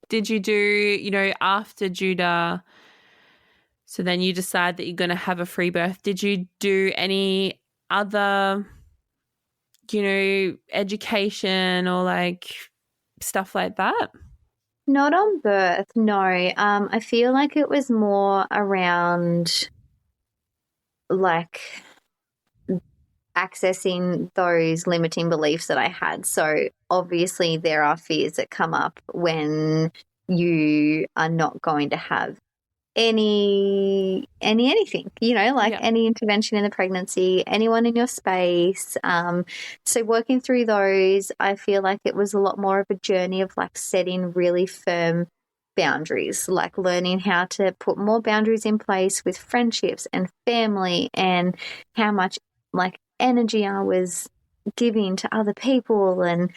did you do, after Judah, So then you decide that you're going to have a free birth. Did you do any other, education or like stuff like that? Not on birth, no. I feel like it was more around like accessing those limiting beliefs that I had. So obviously there are fears that come up when you are not going to have anything, any intervention in the pregnancy, anyone in your space. So working through those, I feel like it was a lot more of a journey of like setting really firm boundaries, like learning how to put more boundaries in place with friendships and family, and how much like energy I was giving to other people. And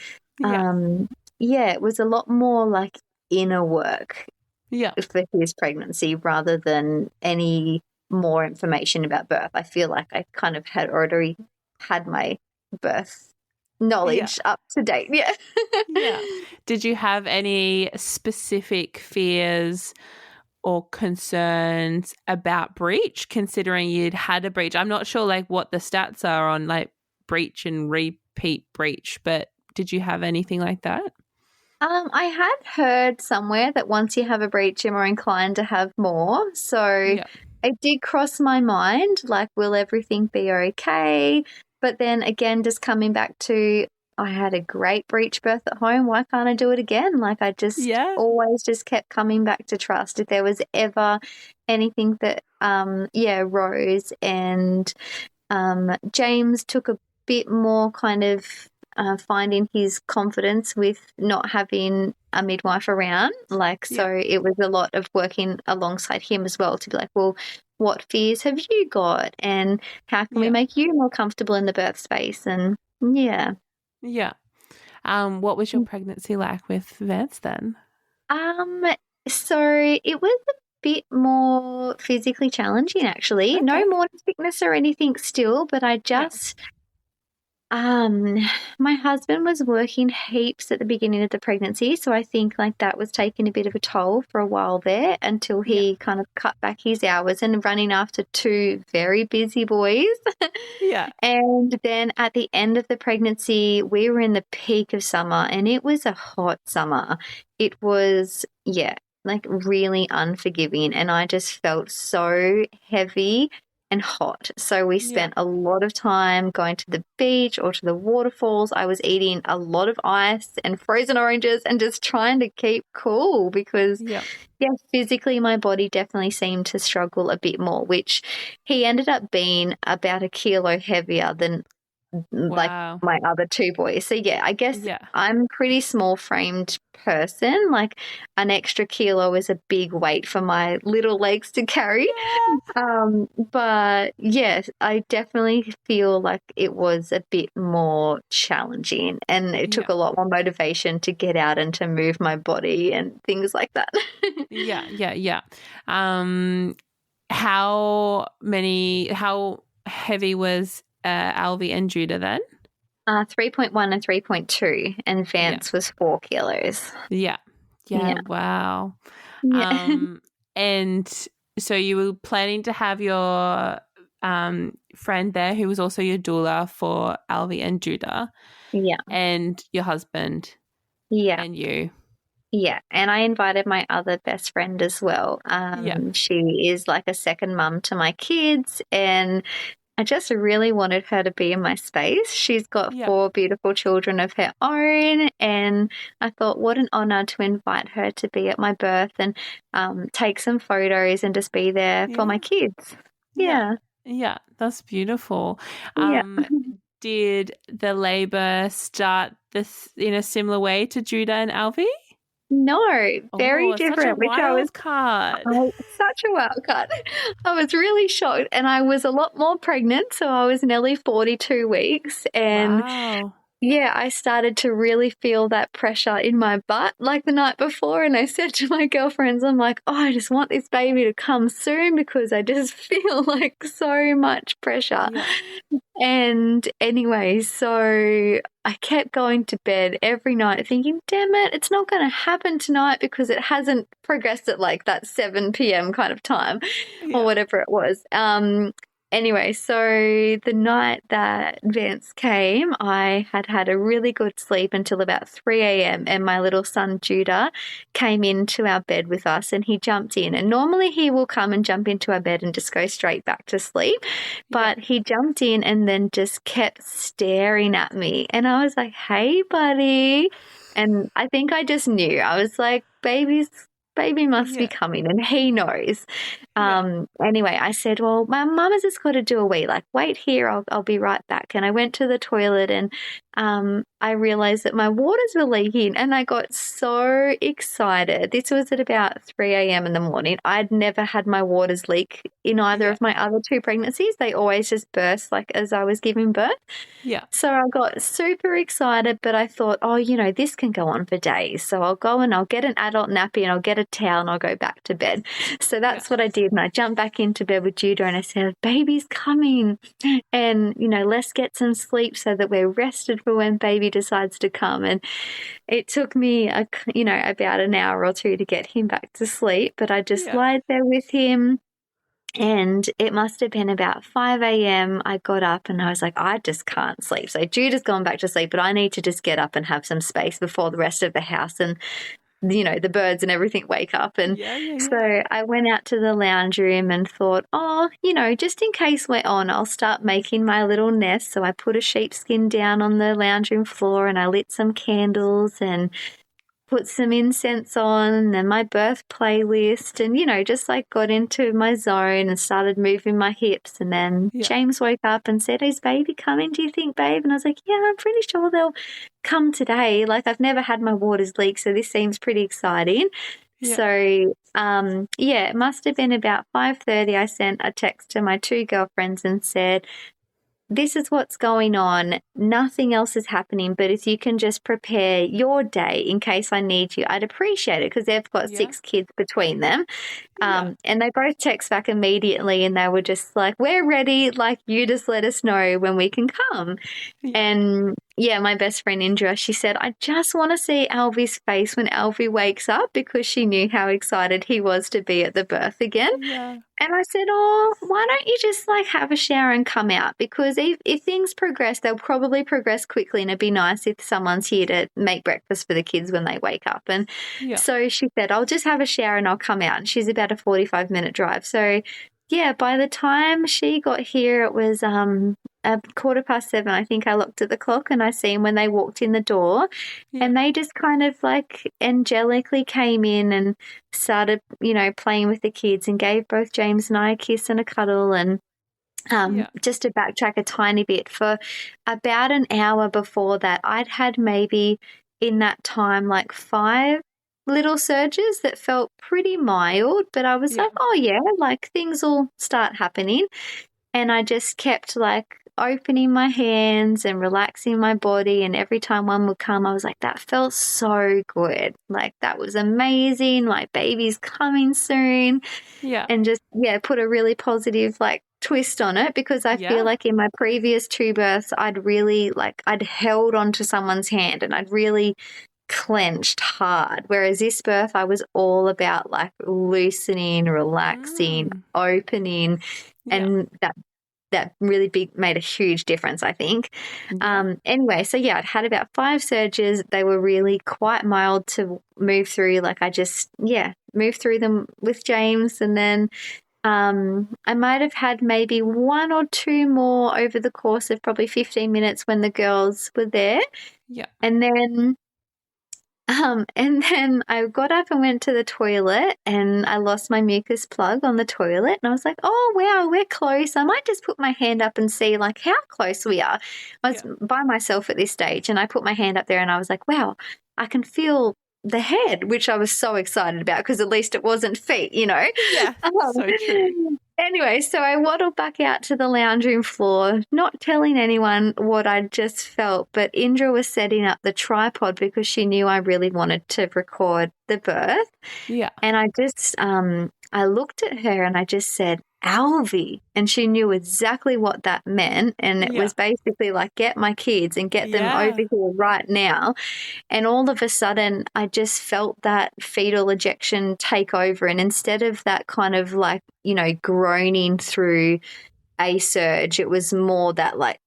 it was a lot more like inner work for his pregnancy rather than any more information about birth. I feel like I kind of had already had my birth knowledge up to date. Yeah. Did you have any specific fears or concerns about breech, considering you'd had a breech? I'm not sure like what the stats are on like breech and repeat breech, but did you have anything like that? I had heard somewhere that once you have a breech, you're more inclined to have more. So it did cross my mind, like, will everything be okay? But then again, just coming back to, I had a great breech birth at home. Why can't I do it again? Like, I just always just kept coming back to trust. If there was ever anything that, rose, and James took a bit more kind of finding his confidence with not having a midwife around. So it was a lot of working alongside him as well to be like, well, what fears have you got? And how can we make you more comfortable in the birth space? And what was your pregnancy like with Vance then? So it was a bit more physically challenging, actually. Okay. No morning sickness or anything still, but I just my husband was working heaps at the beginning of the pregnancy, so I think like that was taking a bit of a toll for a while there until he kind of cut back his hours and running after two very busy boys. And then at the end of the pregnancy, we were in the peak of summer, and it was a hot summer. It was, like really unforgiving, and I just felt so heavy and hot. So we spent a lot of time going to the beach or to the waterfalls. I was eating a lot of ice and frozen oranges and just trying to keep cool because, physically my body definitely seemed to struggle a bit more, which he ended up being about 1 kilo heavier than like my other two boys. So I guess I'm a pretty small framed person. Like an extra kilo is a big weight for my little legs to carry. But yes, I definitely feel like it was a bit more challenging, and it took a lot more motivation to get out and to move my body and things like that. How heavy was Alvie and Judah then? 3.1 and 3.2, and Vance was 4 kilos. Wow. And so you were planning to have your friend there who was also your doula for Alvie and Judah. And your husband. And you. And I invited my other best friend as well. She is like a second mum to my kids, and I just really wanted her to be in my space. She's got 4 beautiful children of her own, and I thought what an honour to invite her to be at my birth and take some photos and just be there for my kids. Yeah, that's beautiful. Did the labour start this in a similar way to Judah and Alvie? No, very different. Such a wild card. I was really shocked, and I was a lot more pregnant, so I was nearly 42 weeks, and I started to really feel that pressure in my butt like the night before, and I said to my girlfriends, I'm like, I just want this baby to come soon because I just feel like so much pressure. And anyway, so I kept going to bed every night thinking, damn it, it's not going to happen tonight because it hasn't progressed at like that 7 p.m. kind of time or Yeah. whatever it was. Anyway, so the night that Vance came, I had had a really good sleep until about 3 a.m. and my little son Judah came into our bed with us and he jumped in. And normally he will come and jump into our bed and just go straight back to sleep. But he jumped in and then just kept staring at me. And I was like, hey, buddy. And I think I just knew. I was like, baby must be coming and he knows. Anyway, I said, well, my mum has just got to do a wee. Like, wait here, I'll be right back. And I went to the toilet and I realized that my waters were leaking and I got so excited. This was at about 3 a.m. in the morning. I'd never had my waters leak in either of my other two pregnancies. They always just burst like as I was giving birth. Yeah. So I got super excited, but I thought, oh, this can go on for days. So I'll go and I'll get an adult nappy and I'll get a towel and I'll go back to bed. So that's what I did. And I jumped back into bed with Judah and I said, baby's coming. And, let's get some sleep so that we're rested for when baby decides to come. And it took me, about an hour or two to get him back to sleep. But I just lied there with him. And it must have been about 5 a.m. I got up and I was like, I just can't sleep. So Judah's gone back to sleep, but I need to just get up and have some space before the rest of the house and, the birds and everything wake up. And so I went out to the lounge room and thought, just in case we're on, I'll start making my little nest. So I put a sheepskin down on the lounge room floor and I lit some candles and put some incense on and my birth playlist and, just like got into my zone and started moving my hips. And then James woke up and said, is baby coming, do you think, babe? And I was like, yeah, I'm pretty sure they'll come today. Like I've never had my waters leak, so this seems pretty exciting. Yeah. So, it must have been about 5:30. I sent a text to my two girlfriends and said, this is what's going on. Nothing else is happening, but if you can just prepare your day in case I need you, I'd appreciate it because they've got 6 kids between them. And they both text back immediately and they were just like, we're ready. Like, you just let us know when we can come. Yeah. And my best friend Indra, she said, I just want to see Alvy's face when Alvy wakes up because she knew how excited he was to be at the birth again. Yeah. And I said, oh, why don't you just like have a shower and come out? Because if things progress, they'll probably progress quickly and it'd be nice if someone's here to make breakfast for the kids when they wake up. And so she said, I'll just have a shower and I'll come out. And she's about a 45-minute drive. So, by the time she got here, it was a 7:15. I think I looked at the clock and I seen when they walked in the door and they just kind of like angelically came in and started, playing with the kids and gave both James and I a kiss and a cuddle. And just to backtrack a tiny bit, for about an hour before that, I'd had maybe in that time like 5 little surges that felt pretty mild, but I was like, oh yeah, like things will start happening. And I just kept like opening my hands and relaxing my body, and every time one would come I was like, that felt so good, like that was amazing, like baby's coming soon. And just put a really positive like twist on it, because I feel like in my previous 2 births I'd held onto someone's hand and I'd really clenched hard, whereas this birth I was all about like loosening, relaxing, opening, and that really made a huge difference, I think. Anyway, so I'd had about 5 surges. They were really quite mild to move through. Like I just moved through them with James, and then I might have had maybe 1 or 2 more over the course of probably 15 minutes when the girls were there. And then I got up and went to the toilet and I lost my mucus plug on the toilet. And I was like, oh, wow, we're close. I might just put my hand up and see like how close we are. I was by myself at this stage and I put my hand up there and I was like, wow, I can feel the head, which I was so excited about because at least it wasn't feet, Yeah, so true. Anyway, so I waddled back out to the lounge room floor, not telling anyone what I'd just felt, but Indra was setting up the tripod because she knew I really wanted to record the birth. Yeah. And I just, I looked at her and I just said, Alvi, and she knew exactly what that meant, and it was basically like, get my kids and get them over here right now. And all of a sudden I just felt that fetal ejection take over, and instead of that kind of like, you know, groaning through a surge, it was more that like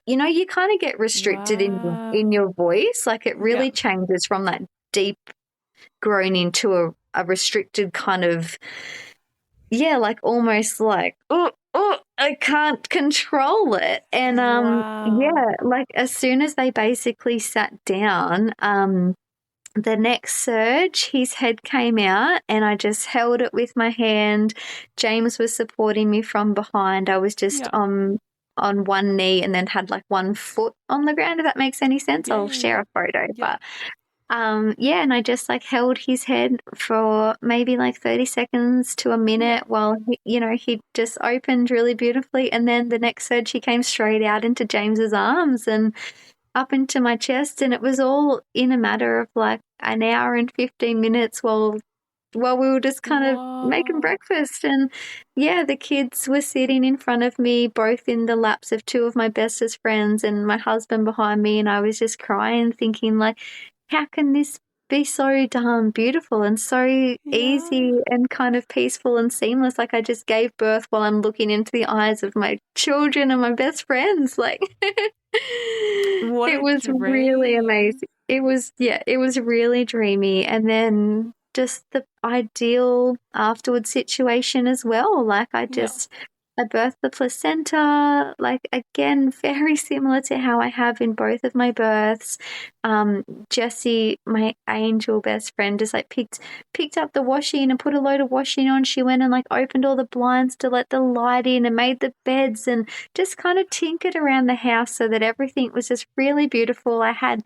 you know, you kind of get restricted in your voice, like it really changes from that deep groaning to a restricted kind of, like almost like, I can't control it. And like as soon as they basically sat down, the next surge, his head came out and I just held it with my hand. James was supporting me from behind. I was just on one knee and then had like one foot on the ground, if that makes any sense. I'll share a photo. But and I just like held his head for maybe like 30 seconds to a minute while he just opened really beautifully, and then the next surge he came straight out into James's arms and up into my chest, and it was all in a matter of like an hour and 15 minutes while we were just kind of making breakfast. And the kids were sitting in front of me, both in the laps of two of my bestest friends and my husband behind me, and I was just crying, thinking like, how can this be so darn beautiful and so easy and kind of peaceful and seamless? Like I just gave birth while I'm looking into the eyes of my children and my best friends. Like it was really amazing. It was really dreamy. And then just the ideal afterwards situation as well. Like I birthed the placenta, like again, very similar to how I have in both of my births. Jessie, my angel best friend, just like picked up the washing and put a load of washing on. She went and like opened all the blinds to let the light in and made the beds and just kind of tinkered around the house so that everything was just really beautiful. I had,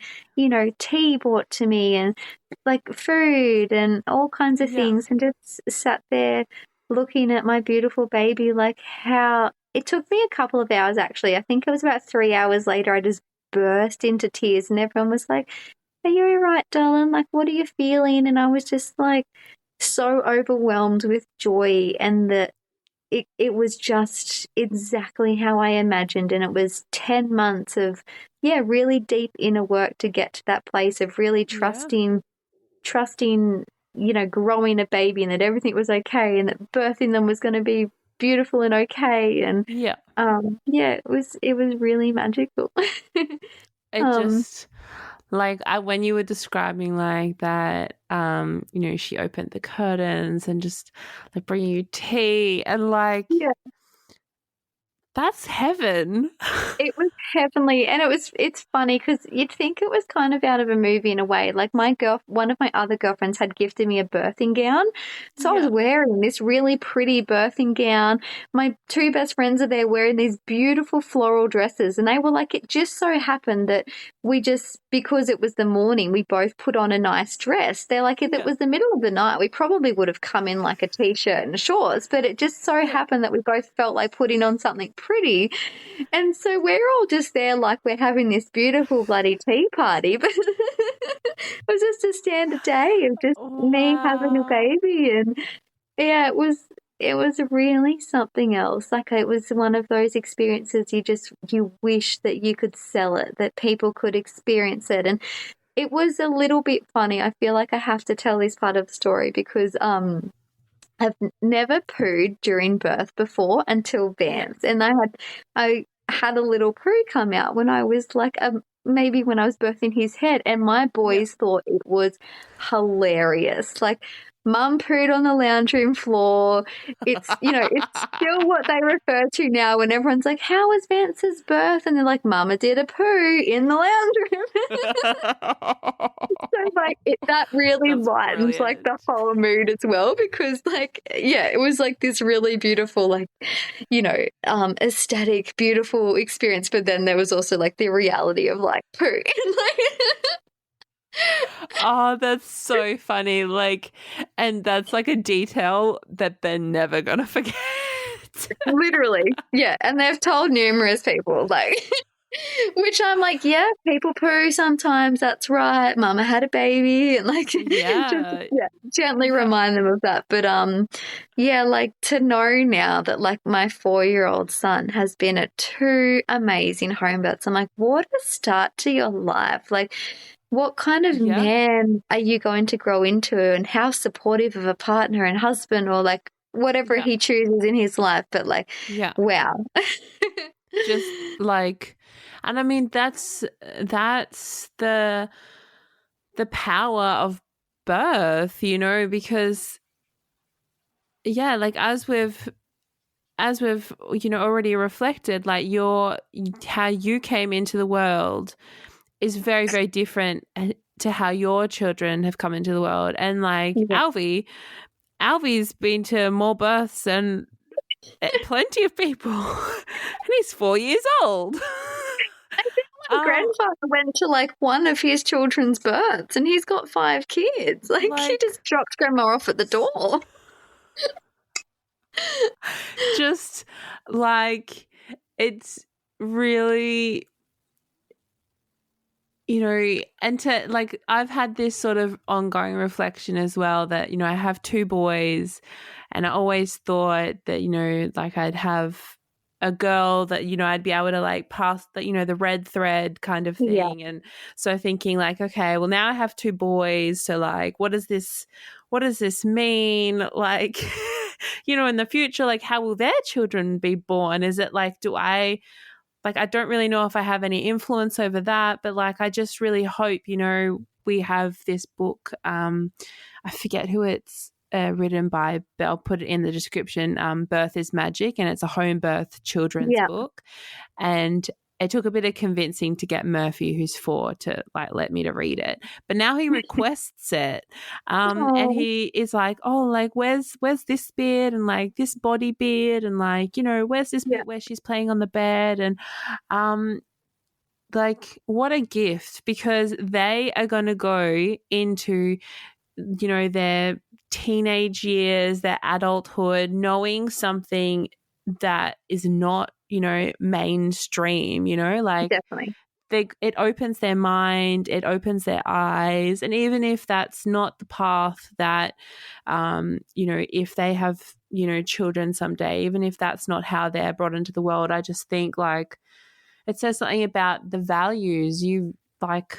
tea brought to me and like food and all kinds of things, and just sat there looking at my beautiful baby. Like how it took me a couple of hours, actually. I think it was about 3 hours later, I just burst into tears and everyone was like, are you all right, darling? Like, what are you feeling? And I was just like so overwhelmed with joy, and that it was just exactly how I imagined. And it was 10 months of really deep inner work to get to that place of really trusting growing a baby, and that everything was okay, and that birthing them was going to be beautiful and okay. And it was really magical. It just like when you were describing like that, she opened the curtains and just like bringing you tea and like that's heaven. It was heavenly, and it's funny because you'd think it was kind of out of a movie in a way. Like one of my other girlfriends had gifted me a birthing gown, so I was wearing this really pretty birthing gown. My two best friends are there wearing these beautiful floral dresses, and they were like, it just so happened that because it was the morning, we both put on a nice dress. They're like, if it was the middle of the night, we probably would have come in like a t-shirt and shorts, but it just so happened that we both felt like putting on something pretty. And so we're all just there like we're having this beautiful bloody tea party, but it was just a standard day of just me having a baby. And it was really something else. Like it was one of those experiences you wish that you could sell it, that people could experience it. And it was a little bit funny. I feel like I have to tell this part of the story because I've never pooed during birth before until Vance, and I had a little poo come out when I was like maybe when I was birthing his head, and my boys thought it was hilarious. Like, Mum pooed on the lounge room floor. It's it's still what they refer to now when everyone's like, how was Vance's birth? And they're like, Mama did a poo in the lounge room. So like that really lightens like the whole mood as well, because like it was like this really beautiful like aesthetic beautiful experience, but then there was also like the reality of like poo. Oh, that's so funny. Like, and that's like a detail that they're never gonna forget. Literally. Yeah. And they've told numerous people, like Which I'm like, yeah, people poo sometimes. That's right. Mama had a baby, and like, just Yeah. gently Yeah. remind them of that. But yeah, like to know now that like my 4-year-old son has been at 2 amazing home births. I'm like, what a start to your life! Like, what kind of Yeah. man are you going to grow into, and how supportive of a partner and husband, or like whatever Yeah. he chooses in his life? But like, Yeah. wow. Just like, and I mean, that's the power of birth, you know, because yeah, like as we've you know already reflected, like how you came into the world is very, very different to how your children have come into the world. And like Yeah. Alvy's been to more births than plenty of people and he's 4 years old. My grandfather went to like one of his children's births and he's got 5 kids. Like he just dropped grandma off at the door. Just like it's really, you know, and to like I've had this sort of ongoing reflection as well that, you know, I have 2 boys and I always thought that, you know, like I'd have a girl that, you know, I'd be able to like pass the, you know, the red thread kind of thing. Yeah. And so thinking like, okay, well now I have 2 boys. So like, what does this mean? Like, you know, in the future, like how will their children be born? Is it like, I don't really know if I have any influence over that, but like I just really hope, you know, we have this book. I forget who it's written by, but I'll put it in the description. Birth is Magic, and it's a home birth children's book. And it took a bit of convincing to get Murphy, who's 4, to like let me to read it. But now he requests it, and he is like, "Oh, like where's this bit and like this body bit and like you know where's this bit where she's playing on the bed and like what a gift because they are going to go into you know their teenage years, their adulthood, knowing something that is not you know mainstream. You know, like Definitely. it opens their mind, it opens their eyes, and even if that's not the path that, you know, if they have you know children someday, even if that's not how they're brought into the world, I just think like it says something about the values you like,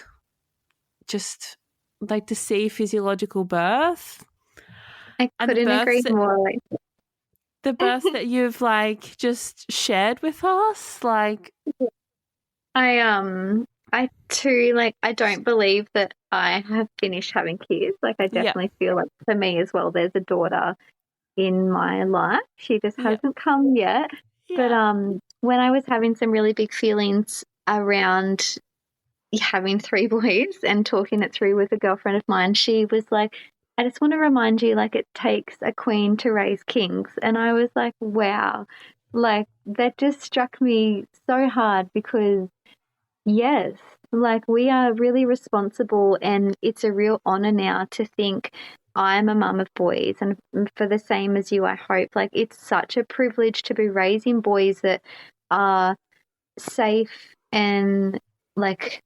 just like to see physiological birth. I couldn't agree more. The births that you've like just shared with us, like I too like I don't believe that I have finished having kids. Like I definitely feel like for me as well, there's a daughter in my life. She just hasn't come yet. But when I was having some really big feelings around having 3 boys and talking it through with a girlfriend of mine, she was like, I just want to remind you, like, it takes a queen to raise kings. And I was like, wow, like, that just struck me so hard because, yes, like, we are really responsible and it's a real honor now to think I'm a mum of boys. And for the same as you, I hope, like, it's such a privilege to be raising boys that are safe and, like,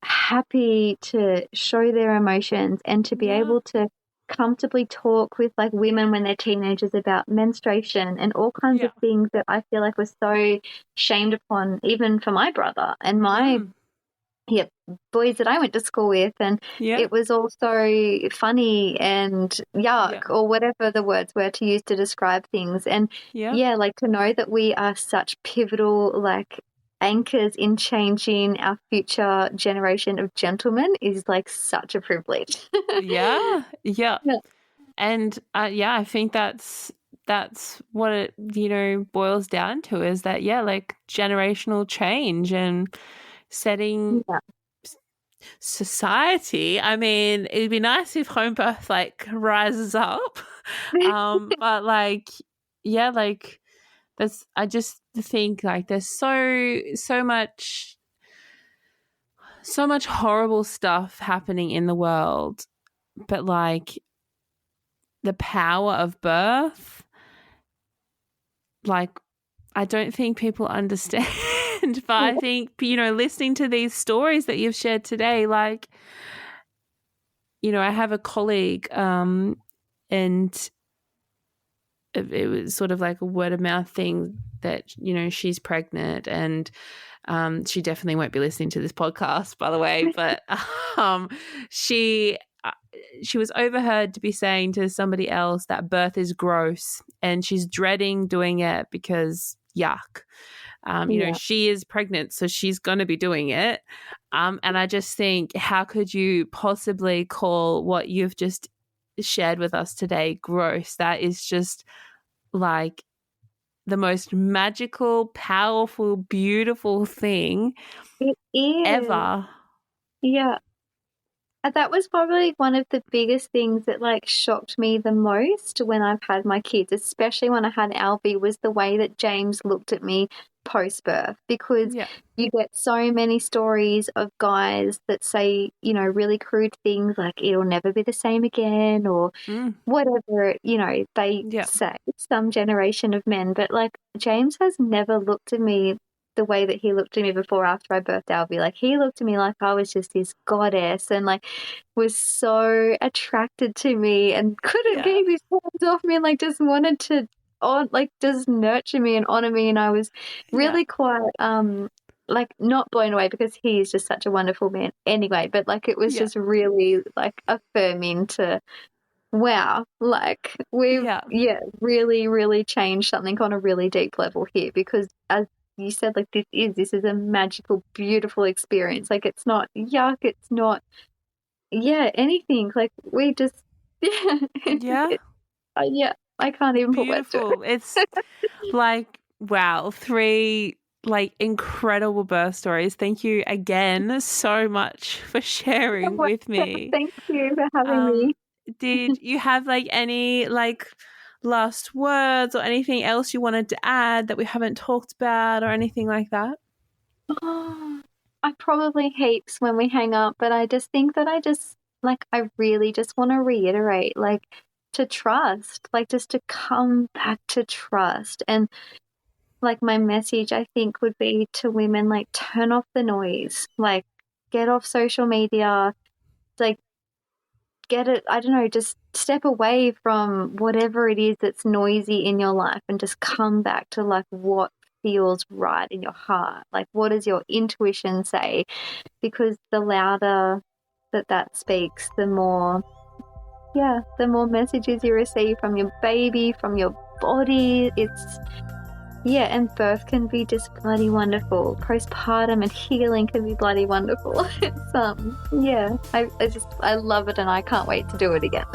happy to show their emotions and to be able to comfortably talk with like women when they're teenagers about menstruation and all kinds of things that I feel like was so shamed upon even for my brother and my boys that I went to school with, and it was also funny and yuck or whatever the words were to use to describe things. And like to know that we are such pivotal like anchors in changing our future generation of gentlemen is like such a privilege. And I think that's what it you know boils down to is that like generational change and setting society. I mean, it'd be nice if home birth like rises up, but like like there's I just think like there's so much horrible stuff happening in the world, but like the power of birth, like I don't think people understand end. But I think, listening to these stories that you've shared today, like, I have a colleague and it was sort of like a word of mouth thing that, she's pregnant and she definitely won't be listening to this podcast, by the way, but she was overheard to be saying to somebody else that birth is gross and she's dreading doing it because yuck. She is pregnant, so she's going to be doing it. And I just think, how could you possibly call what you've just shared with us today gross? That is just like the most magical, powerful, beautiful thing It is. ever. Yeah. That was probably one of the biggest things that shocked me the most when I've had my kids, especially when I had Albie, was the way that James looked at me post-birth, because you get so many stories of guys that say, really crude things like it'll never be the same again or whatever, they say, some generation of men. But James has never looked at me the way that he looked at me before after I birthed Albie. He looked at me like I was just his goddess and was so attracted to me and couldn't keep his hands off me and just wanted to just nurture me and honor me. And I was really quite not blown away because he is just such a wonderful man anyway, but it was just really affirming to wow, we've really, really changed something on a really deep level here, because as you said, this is a magical, beautiful experience. It's not yuck, it's not anything. We just I can't even put words to it. It's wow, 3 incredible birth stories. Thank you again so much for sharing with me. Thank you for having me. Did you have any last words or anything else you wanted to add that we haven't talked about or anything like that? Oh, I probably heaps when we hang up, but I just think that I really just want to reiterate to trust, just to come back to trust. And my message, I think, would be to women, turn off the noise, get off social media, get it, I don't know, just step away from whatever it is that's noisy in your life and just come back to what feels right in your heart. What does your intuition say? Because the louder that speaks, the more messages you receive from your baby, from your body. And birth can be just bloody wonderful. Postpartum and healing can be bloody wonderful. It's I love it and I can't wait to do it again.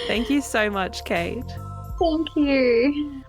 Thank you so much, Kate. Thank you.